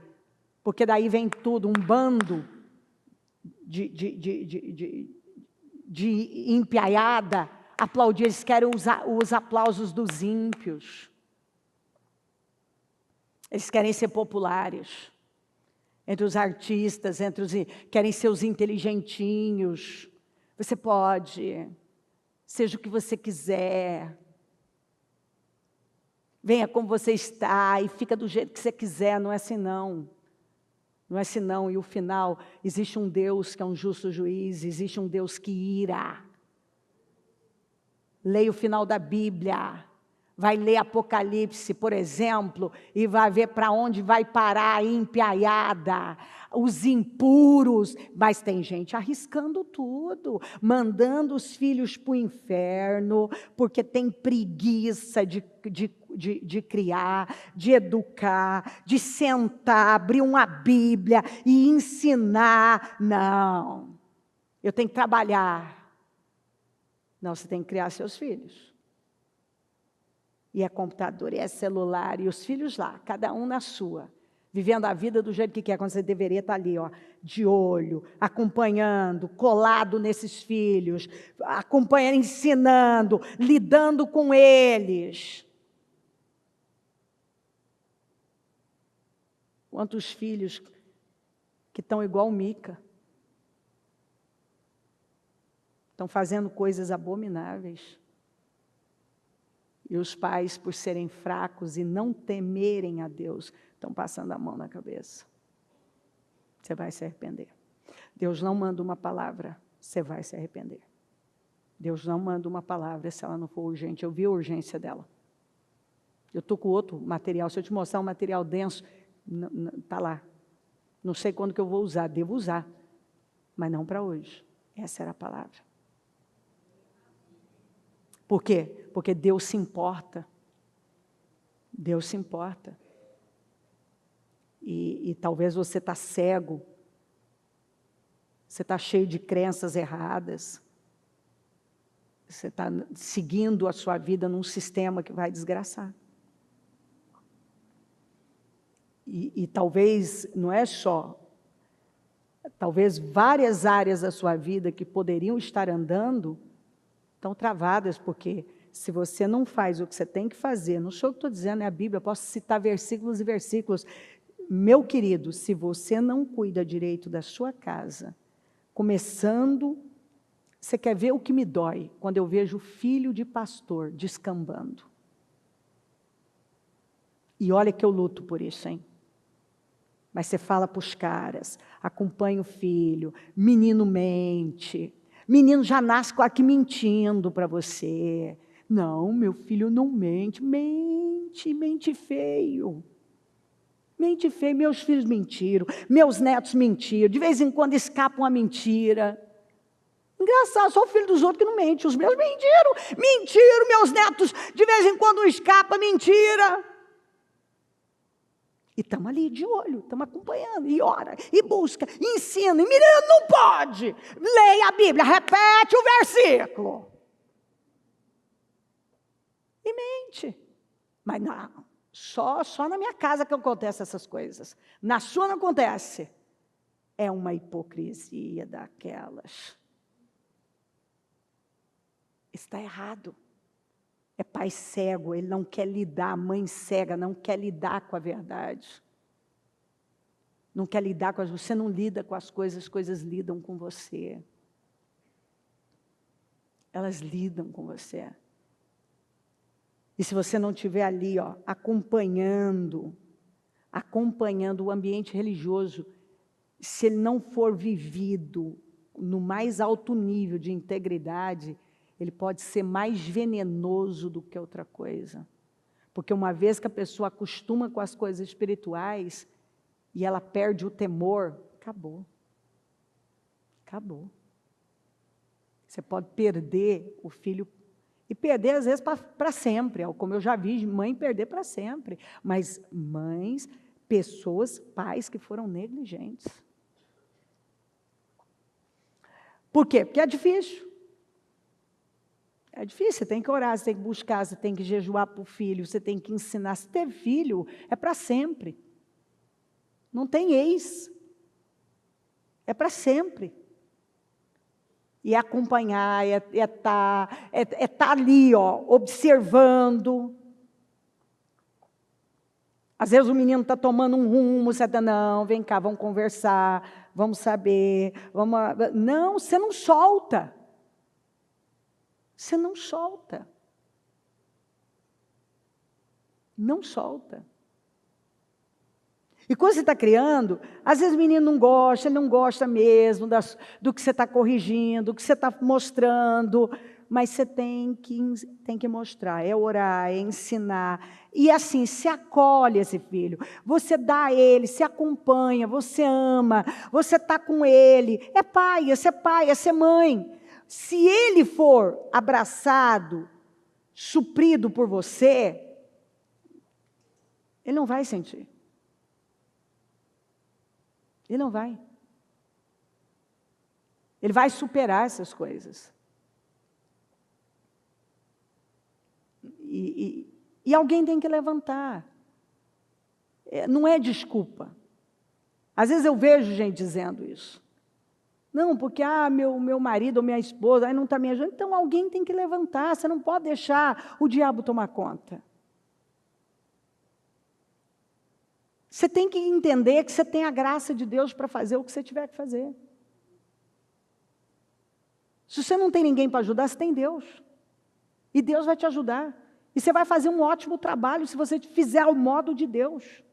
porque daí vem tudo, um bando de empiaiada, aplaudir, eles querem usar os aplausos dos ímpios. Eles querem ser populares, entre os artistas, querem ser os inteligentinhos. Você pode, seja o que você quiser. Venha como você está e fica do jeito que você quiser, não é assim não. Não é assim não, e o final, existe um Deus que é um justo juiz, existe um Deus que irá. Leia o final da Bíblia. Vai ler Apocalipse, por exemplo, e vai ver para onde vai parar a empiaiada, os impuros. Mas tem gente arriscando tudo, mandando os filhos para o inferno, porque tem preguiça de criar, de educar, de sentar, abrir uma Bíblia e ensinar. Não, eu tenho que trabalhar. Não, você tem que criar seus filhos. E é computador, e é celular, e os filhos lá, cada um na sua, vivendo a vida do jeito que quer, quando você deveria estar ali, ó, de olho, acompanhando, colado nesses filhos, acompanhando, ensinando, lidando com eles. Quantos filhos que estão igual Mica, estão fazendo coisas abomináveis. E os pais, por serem fracos e não temerem a Deus, estão passando a mão na cabeça. Você vai se arrepender. Deus não manda uma palavra, você vai se arrepender. Deus não manda uma palavra se ela não for urgente. Eu vi a urgência dela. Eu estou com outro material. Se eu te mostrar um material denso, está lá. Não sei quando que eu vou usar, devo usar. Mas não para hoje. Essa era a palavra. Por quê? Porque Deus se importa. Deus se importa. E talvez você está cego. Você está cheio de crenças erradas. Você está seguindo a sua vida num sistema que vai desgraçar. E talvez, não é só, talvez várias áreas da sua vida que poderiam estar andando, estão travadas, porque se você não faz o que você tem que fazer, não sou eu que estou dizendo, é a Bíblia, eu posso citar versículos e versículos. Meu querido, se você não cuida direito da sua casa, começando, você quer ver o que me dói? Quando eu vejo filho de pastor descambando. E olha que eu luto por isso, hein? Mas você fala para os caras, acompanha o filho, menino mente, menino já nasce aqui mentindo para você. Não, meu filho não mente, mente feio. Mente feio, meus filhos mentiram, meus netos mentiram, de vez em quando escapa uma mentira. Engraçado, só o filho dos outros que não mente, os meus mentiram, meus netos, de vez em quando escapa mentira. E estamos ali de olho, estamos acompanhando, e ora, e busca, e ensina, e menino não pode, leia a Bíblia, repete o versículo. E mente. Mas não, só na minha casa que acontecem essas coisas. Na sua não acontece. É uma hipocrisia daquelas. Está errado. É pai cego, ele não quer lidar, mãe cega, não quer lidar com a verdade. Não quer lidar com as... Você não lida com as coisas lidam com você. Elas lidam com você. E se você não estiver ali, acompanhando o ambiente religioso, se ele não for vivido no mais alto nível de integridade, ele pode ser mais venenoso do que outra coisa. Porque uma vez que a pessoa acostuma com as coisas espirituais e ela perde o temor, acabou. Acabou. Você pode perder o filho, e perder às vezes para sempre, como eu já vi mãe perder para sempre. Mas mães, pessoas, pais que foram negligentes. Por quê? Porque é difícil. É difícil, você tem que orar, você tem que buscar, você tem que jejuar para o filho, você tem que ensinar. Se ter filho, é para sempre. Não tem ex. É para sempre. E é acompanhar, é estar ali, observando. Às vezes o menino está tomando um rumo, você está, não, vem cá, vamos conversar, vamos saber, vamos... Não, você não solta. Você não solta. Não solta. E quando você está criando, às vezes o menino não gosta, ele não gosta mesmo do que você está corrigindo, do que você está mostrando, mas você tem que mostrar, é orar, é ensinar. E assim, se acolhe esse filho, você dá a ele, se acompanha, você ama, você está com ele, é pai, é ser mãe. Se ele for abraçado, suprido por você, ele não vai sentir. Ele não vai. Ele vai superar essas coisas. E alguém tem que levantar. Não é desculpa. Às vezes eu vejo gente dizendo isso. Não, porque meu marido ou minha esposa aí não está me ajudando. Então alguém tem que levantar. Você não pode deixar o diabo tomar conta. Você tem que entender que você tem a graça de Deus para fazer o que você tiver que fazer. Se você não tem ninguém para ajudar, você tem Deus. E Deus vai te ajudar. E você vai fazer um ótimo trabalho se você fizer ao modo de Deus.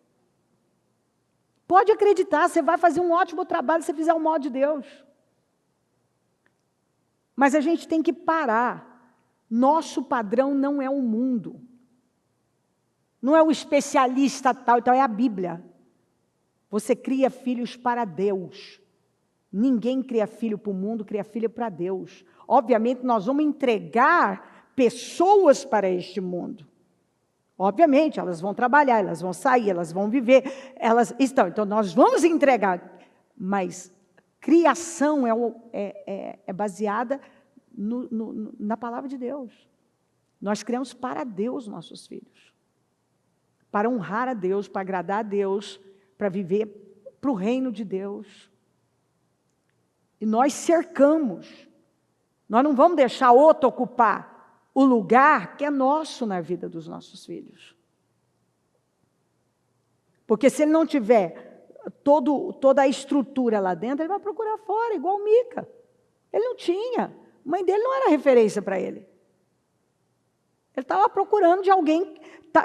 Pode acreditar, você vai fazer um ótimo trabalho se você fizer ao modo de Deus. Mas a gente tem que parar. Nosso padrão não é o mundo. Não é o especialista tal, então é a Bíblia. Você cria filhos para Deus. Ninguém cria filho para o mundo, cria filho para Deus. Obviamente, nós vamos entregar pessoas para este mundo. Obviamente, elas vão trabalhar, elas vão sair, elas vão viver. Então nós vamos entregar. Mas criação é baseada na palavra de Deus. Nós criamos para Deus nossos filhos. Para honrar a Deus, para agradar a Deus, para viver para o reino de Deus. E nós cercamos. Nós não vamos deixar outro ocupar o lugar que é nosso na vida dos nossos filhos. Porque se ele não tiver toda a estrutura lá dentro, ele vai procurar fora, igual Mica. Ele não tinha. A mãe dele não era referência para ele. Ele estava procurando de alguém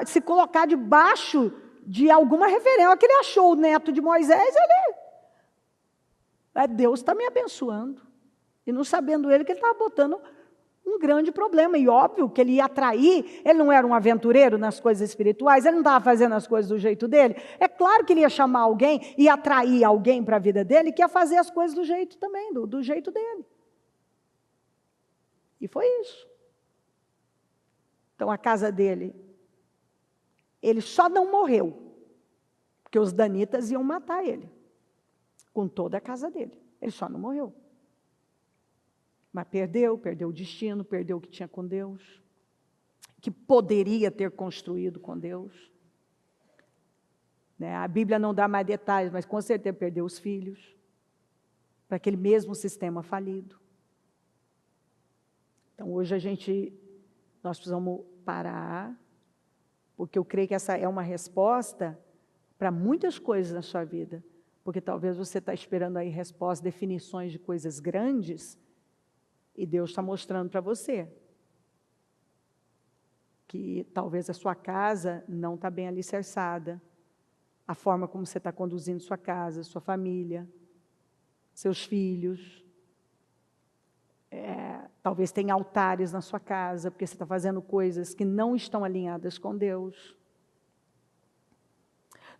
se colocar debaixo de alguma referência, que ele achou o neto de Moisés, Deus está me abençoando. E não sabendo ele que ele estava botando um grande problema. E óbvio que ele ia atrair, ele não era um aventureiro nas coisas espirituais, ele não estava fazendo as coisas do jeito dele. É claro que ele ia chamar alguém e atrair alguém para a vida dele que ia fazer as coisas do jeito também, do jeito dele. E foi isso. Então a casa dele, ele só não morreu, porque os danitas iam matar ele, com toda a casa dele. Ele só não morreu. Mas perdeu o destino, perdeu o que tinha com Deus, que poderia ter construído com Deus. A Bíblia não dá mais detalhes, mas com certeza perdeu os filhos, para aquele mesmo sistema falido. Então hoje nós precisamos parar, porque eu creio que essa é uma resposta para muitas coisas na sua vida, porque talvez você está esperando aí respostas, definições de coisas grandes, e Deus está mostrando para você que talvez a sua casa não está bem alicerçada, a forma como você está conduzindo sua casa, sua família, seus filhos. Talvez tenha altares na sua casa, porque você está fazendo coisas que não estão alinhadas com Deus.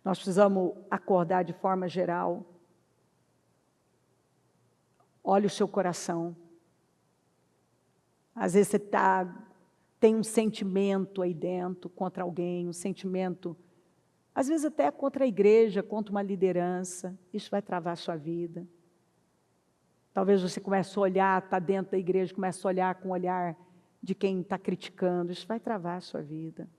Nós precisamos acordar de forma geral. Olhe o seu coração. Às vezes você tem um sentimento aí dentro contra alguém, um sentimento, às vezes até contra a igreja, contra uma liderança. Isso vai travar a sua vida. Talvez você comece a olhar, está dentro da igreja, comece a olhar com o olhar de quem está criticando. Isso vai travar a sua vida.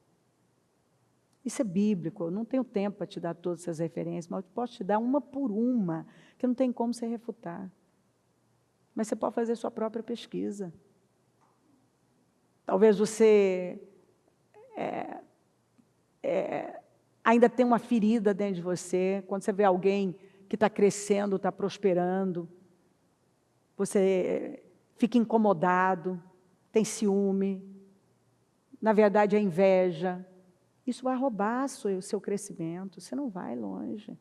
Isso é bíblico, eu não tenho tempo para te dar todas essas referências, mas eu posso te dar uma por uma, que não tem como você refutar. Mas você pode fazer a sua própria pesquisa. Talvez você ainda tenha uma ferida dentro de você, quando você vê alguém que está crescendo, está prosperando, você fica incomodado, tem ciúme, na verdade é inveja. Isso vai roubar o seu crescimento, você não vai longe.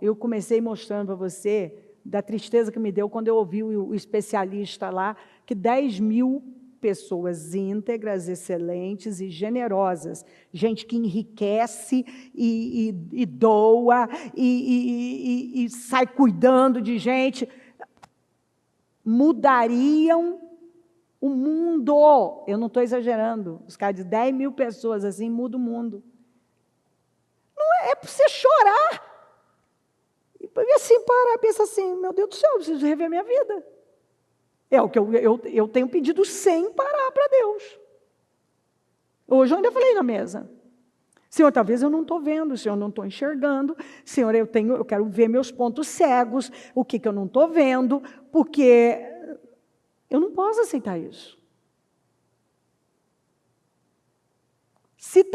Eu comecei mostrando para você da tristeza que me deu quando eu ouvi o especialista lá, que 10.000 pessoas íntegras, excelentes e generosas, gente que enriquece e doa e sai cuidando de gente, mudariam o mundo. Eu não estou exagerando. Os caras de 10.000 pessoas assim mudam o mundo. Não é para você chorar. E assim parar e pensar assim, meu Deus do céu, eu preciso rever minha vida. É o que eu tenho pedido sem parar para Deus. Hoje eu ainda falei na mesa. Senhor, talvez eu não estou vendo, Senhor, eu não estou enxergando. Senhor, eu quero ver meus pontos cegos, o que eu não estou vendo, porque eu não posso aceitar isso. Se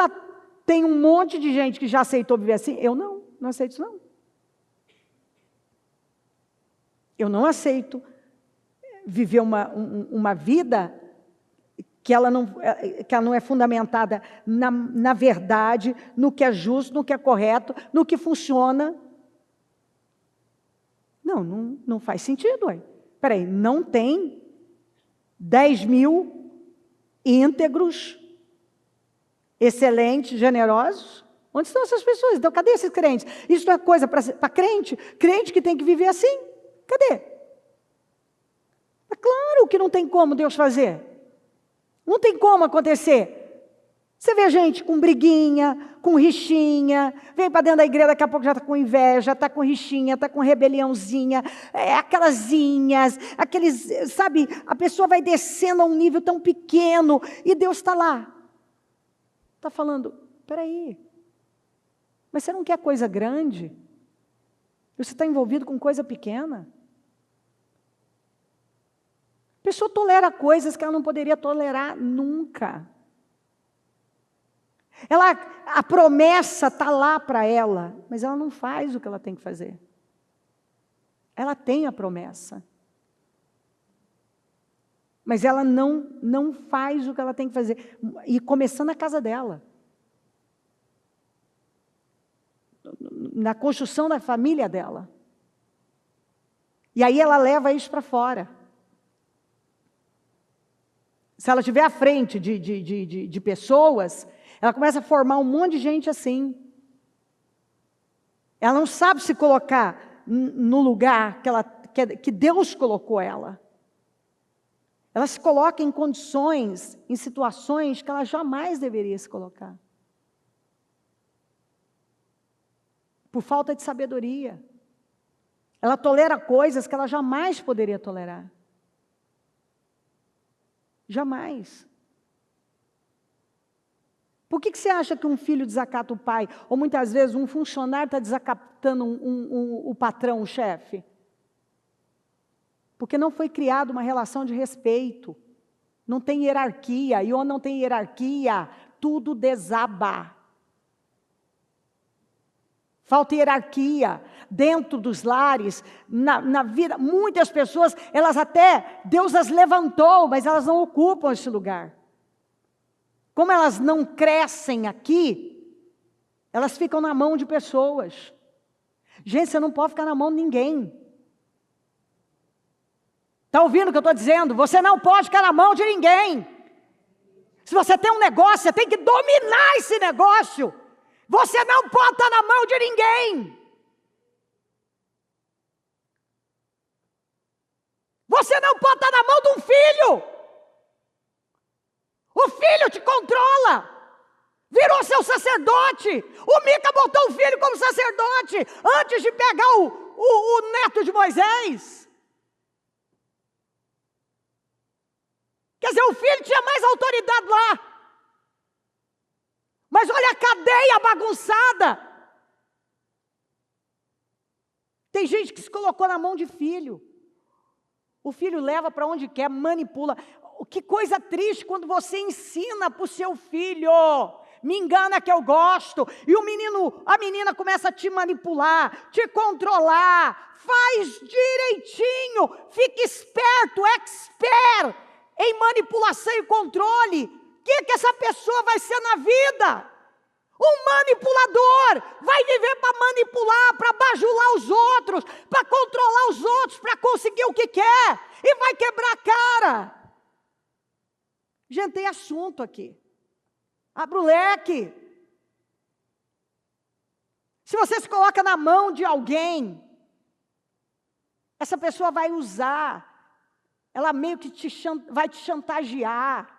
tem um monte de gente que já aceitou viver assim, eu não aceito isso não. Eu não aceito viver uma vida que ela não é fundamentada na verdade, no que é justo, no que é correto, no que funciona. Não faz sentido. Espera aí, não tem 10.000 íntegros, excelentes, generosos? Onde estão essas pessoas? Então, cadê esses crentes? Isso não é coisa para crente? Crente que tem que viver assim? Cadê? É claro que não tem como Deus fazer. Não tem como acontecer. Você vê gente com briguinha, com rixinha, vem para dentro da igreja, daqui a pouco já está com inveja, está com rixinha, está com rebeliãozinha, aquelasinhas, sabe, a pessoa vai descendo a um nível tão pequeno, e Deus está lá. Está falando, espera aí, mas você não quer coisa grande? Você está envolvido com coisa pequena? A pessoa tolera coisas que ela não poderia tolerar nunca. A promessa está lá para ela, mas ela não faz o que ela tem que fazer. Ela tem a promessa, mas ela não faz o que ela tem que fazer. E começando a casa dela. na construção da família dela. E aí ela leva isso para fora. Se ela estiver à frente de pessoas, ela começa a formar um monte de gente assim. Ela não sabe se colocar no lugar que Deus colocou ela. Ela se coloca em condições, em situações que ela jamais deveria se colocar. Por falta de sabedoria. Ela tolera coisas que ela jamais poderia tolerar. Jamais. Por que você acha que um filho desacata o pai? Ou muitas vezes um funcionário está desacatando o patrão, o chefe? Porque não foi criada uma relação de respeito. Não tem hierarquia. E onde não tem hierarquia, tudo desaba. Falta hierarquia dentro dos lares, na vida. Muitas pessoas, Deus as levantou, mas elas não ocupam esse lugar. Como elas não crescem aqui, elas ficam na mão de pessoas. Gente, você não pode ficar na mão de ninguém. Está ouvindo o que eu estou dizendo? Você não pode ficar na mão de ninguém. Se você tem um negócio, você tem que dominar esse negócio. Você não pode estar na mão de ninguém. Você não pode estar na mão de um filho. O filho te controla. Virou seu sacerdote. O Mica botou o filho como sacerdote antes de pegar o neto de Moisés. Quer dizer, o filho tinha mais autoridade lá. Mas olha a cadeia bagunçada. Tem gente que se colocou na mão de filho. O filho leva para onde quer, manipula. Que coisa triste quando você ensina para o seu filho. Me engana que eu gosto. E a menina começa a te manipular, te controlar. Faz direitinho. Fique esperto, expert em manipulação e controle. O que essa pessoa vai ser na vida? Um manipulador. Vai viver para manipular, para bajular os outros, para controlar os outros, para conseguir o que quer. E vai quebrar a cara. Gente, tem assunto aqui. Abra o leque. Se você se coloca na mão de alguém, essa pessoa vai usar. Ela meio que vai te chantagear.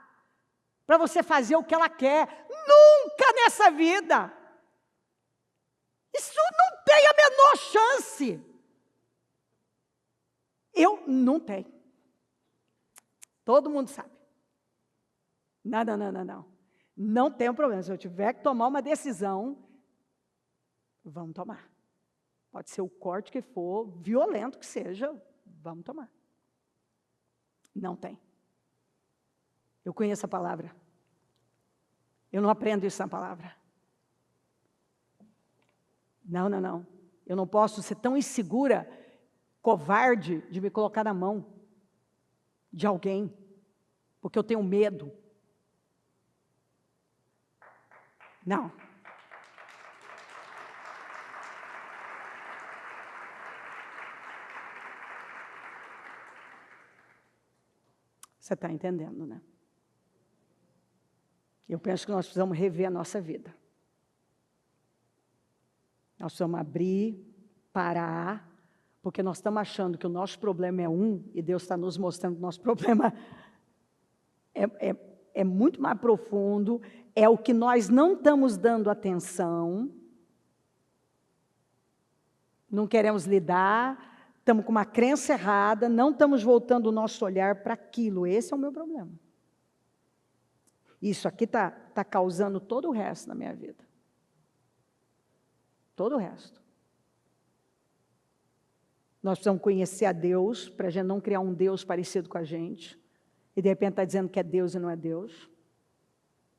Para você fazer o que ela quer. Nunca nessa vida. Isso não tem a menor chance. Eu não tenho. Todo mundo sabe. Não. Não tem problema. Se eu tiver que tomar uma decisão, vamos tomar. Pode ser o corte que for, violento que seja, vamos tomar. Não tem. Eu conheço a palavra. Eu não aprendo isso na palavra. Não. Eu não posso ser tão insegura, covarde, de me colocar na mão de alguém, porque eu tenho medo. Não. Você está entendendo, né? Eu penso que nós precisamos rever a nossa vida. Nós precisamos abrir, parar, porque nós estamos achando que o nosso problema é e Deus está nos mostrando que o nosso problema é muito mais profundo, é o que nós não estamos dando atenção, não queremos lidar, estamos com uma crença errada, não estamos voltando o nosso olhar para aquilo. Esse é o meu problema. Isso aqui está causando todo o resto na minha vida. Todo o resto. Nós precisamos conhecer a Deus, para a gente não criar um Deus parecido com a gente. E de repente está dizendo que é Deus e não é Deus.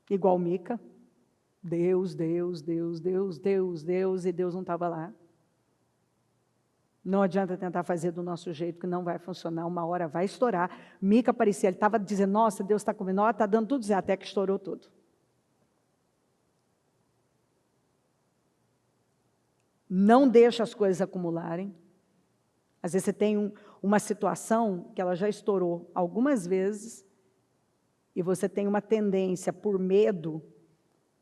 Igual Mica. Deus, e Deus não estava lá. Não adianta tentar fazer do nosso jeito, que não vai funcionar, uma hora vai estourar. Mica parecia, ele estava dizendo, nossa, Deus está comigo, está dando tudo certo, até que estourou tudo. Não deixa as coisas acumularem. Às vezes você tem uma situação que ela já estourou algumas vezes e você tem uma tendência, por medo,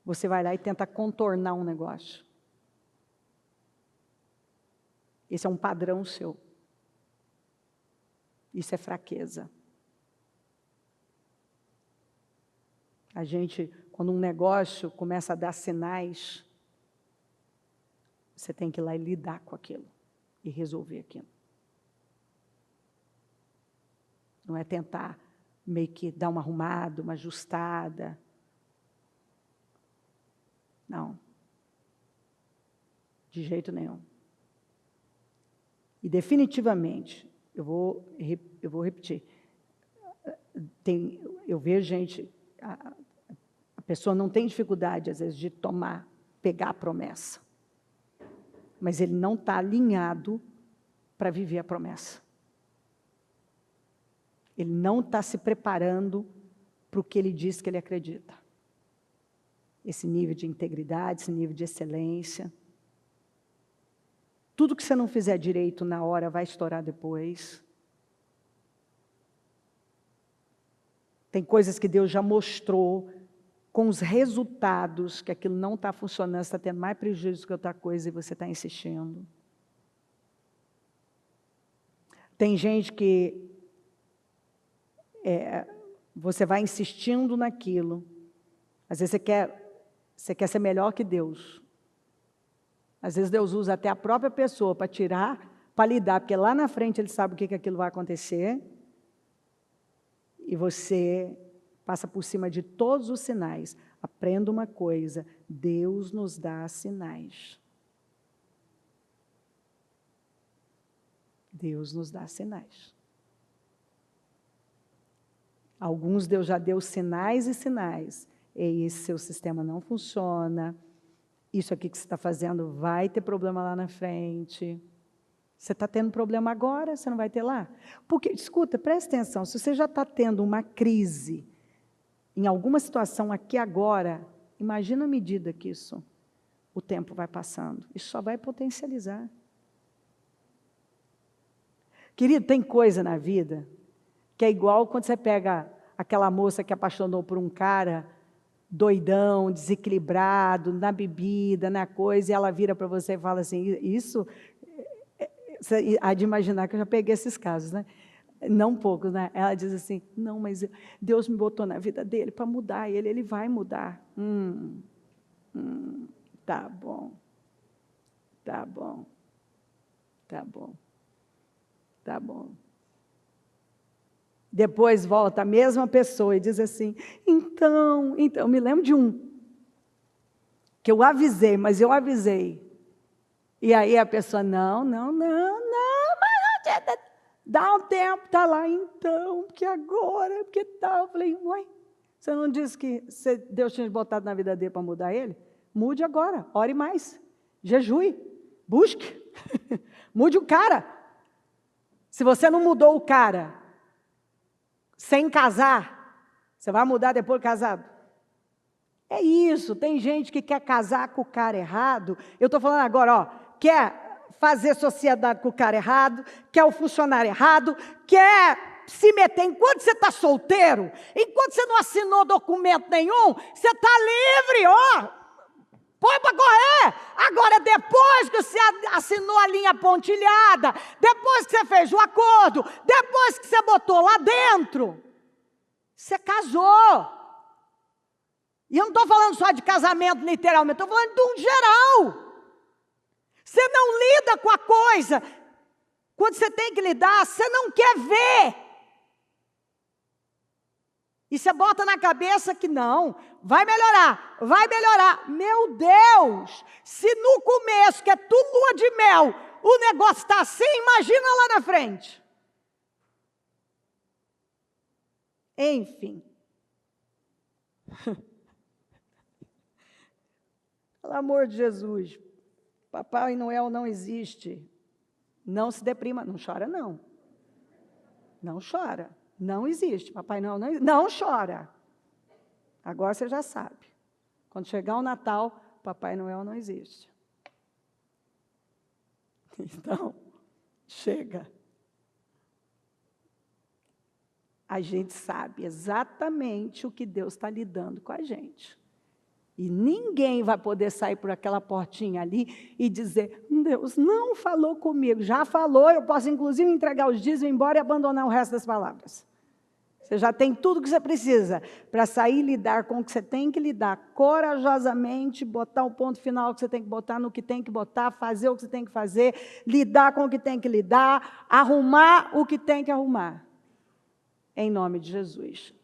você vai lá e tenta contornar um negócio. Esse é um padrão seu. Isso é fraqueza. A gente, quando um negócio começa a dar sinais, você tem que ir lá e lidar com aquilo e resolver aquilo. Não é tentar meio que dar uma arrumada, uma ajustada. Não. De jeito nenhum. E definitivamente, eu vou repetir, eu vejo gente, a pessoa não tem dificuldade, às vezes, de pegar a promessa. Mas ele não está alinhado para viver a promessa. Ele não está se preparando para o que ele diz que ele acredita. Esse nível de integridade, esse nível de excelência. Tudo que você não fizer direito na hora vai estourar depois. Tem coisas que Deus já mostrou com os resultados que aquilo não está funcionando, está tendo mais prejuízo que outra coisa e você está insistindo. Tem gente que você vai insistindo naquilo. Às vezes você quer ser melhor que Deus. Às vezes Deus usa até a própria pessoa para tirar, para lidar, porque lá na frente Ele sabe o que aquilo vai acontecer. E você passa por cima de todos os sinais. Aprenda uma coisa, Deus nos dá sinais. Deus nos dá sinais. Alguns Deus já deu sinais e sinais. Ei, esse seu sistema não funciona. Isso aqui que você está fazendo vai ter problema lá na frente. Você está tendo problema agora, você não vai ter lá? Porque, escuta, presta atenção, se você já está tendo uma crise em alguma situação aqui agora, imagina a medida que o tempo vai passando. Isso só vai potencializar. Querido, tem coisa na vida que é igual quando você pega aquela moça que apaixonou por um cara doidão, desequilibrado, na bebida, na coisa, e ela vira para você e fala assim, isso, você há de imaginar que eu já peguei esses casos, né? Não poucos, né? Ela diz assim, não, mas Deus me botou na vida dele para mudar ele vai mudar. Tá bom, tá bom, tá bom, tá bom. Depois volta a mesma pessoa e diz assim, então, eu me lembro de um, que eu avisei, mas eu avisei. E aí a pessoa, não, mas dá um tempo, está lá, então, porque agora, porque tal. Eu falei, uai, você não disse que Deus tinha botado na vida dele para mudar ele? Mude agora, ore mais, jejue, busque, mude o cara. Se você não mudou o cara, sem casar, você vai mudar depois de casado? É isso, tem gente que quer casar com o cara errado. Eu estou falando agora, ó, quer fazer sociedade com o cara errado, quer o funcionário errado, quer se meter enquanto você está solteiro, enquanto você não assinou documento nenhum, você está livre, ó, põe para correr. Agora, depois que você assinou a linha pontilhada, depois que você fez o acordo, depois que você botou lá dentro, você casou. E eu não estou falando só de casamento literalmente, estou falando de um geral. Você não lida com a coisa, quando você tem que lidar, você não quer ver. E você bota na cabeça que não, vai melhorar, vai melhorar. Meu Deus, se no começo, que é tudo lua de mel, o negócio está assim, imagina lá na frente. Enfim. Pelo amor de Jesus, Papai Noel não existe. Não se deprima, não chora não. Não chora. Não existe, Papai Noel não existe. Não chora. Agora você já sabe. Quando chegar o Natal, Papai Noel não existe. Então, chega. A gente sabe exatamente o que Deus está lidando com a gente. E ninguém vai poder sair por aquela portinha ali e dizer, Deus não falou comigo. Já falou, eu posso inclusive entregar os dízimos, ir embora e abandonar o resto das palavras. Você já tem tudo que você precisa para sair e lidar com o que você tem que lidar, corajosamente, botar o ponto final que você tem que botar no que tem que botar, fazer o que você tem que fazer, lidar com o que tem que lidar, arrumar o que tem que arrumar. Em nome de Jesus.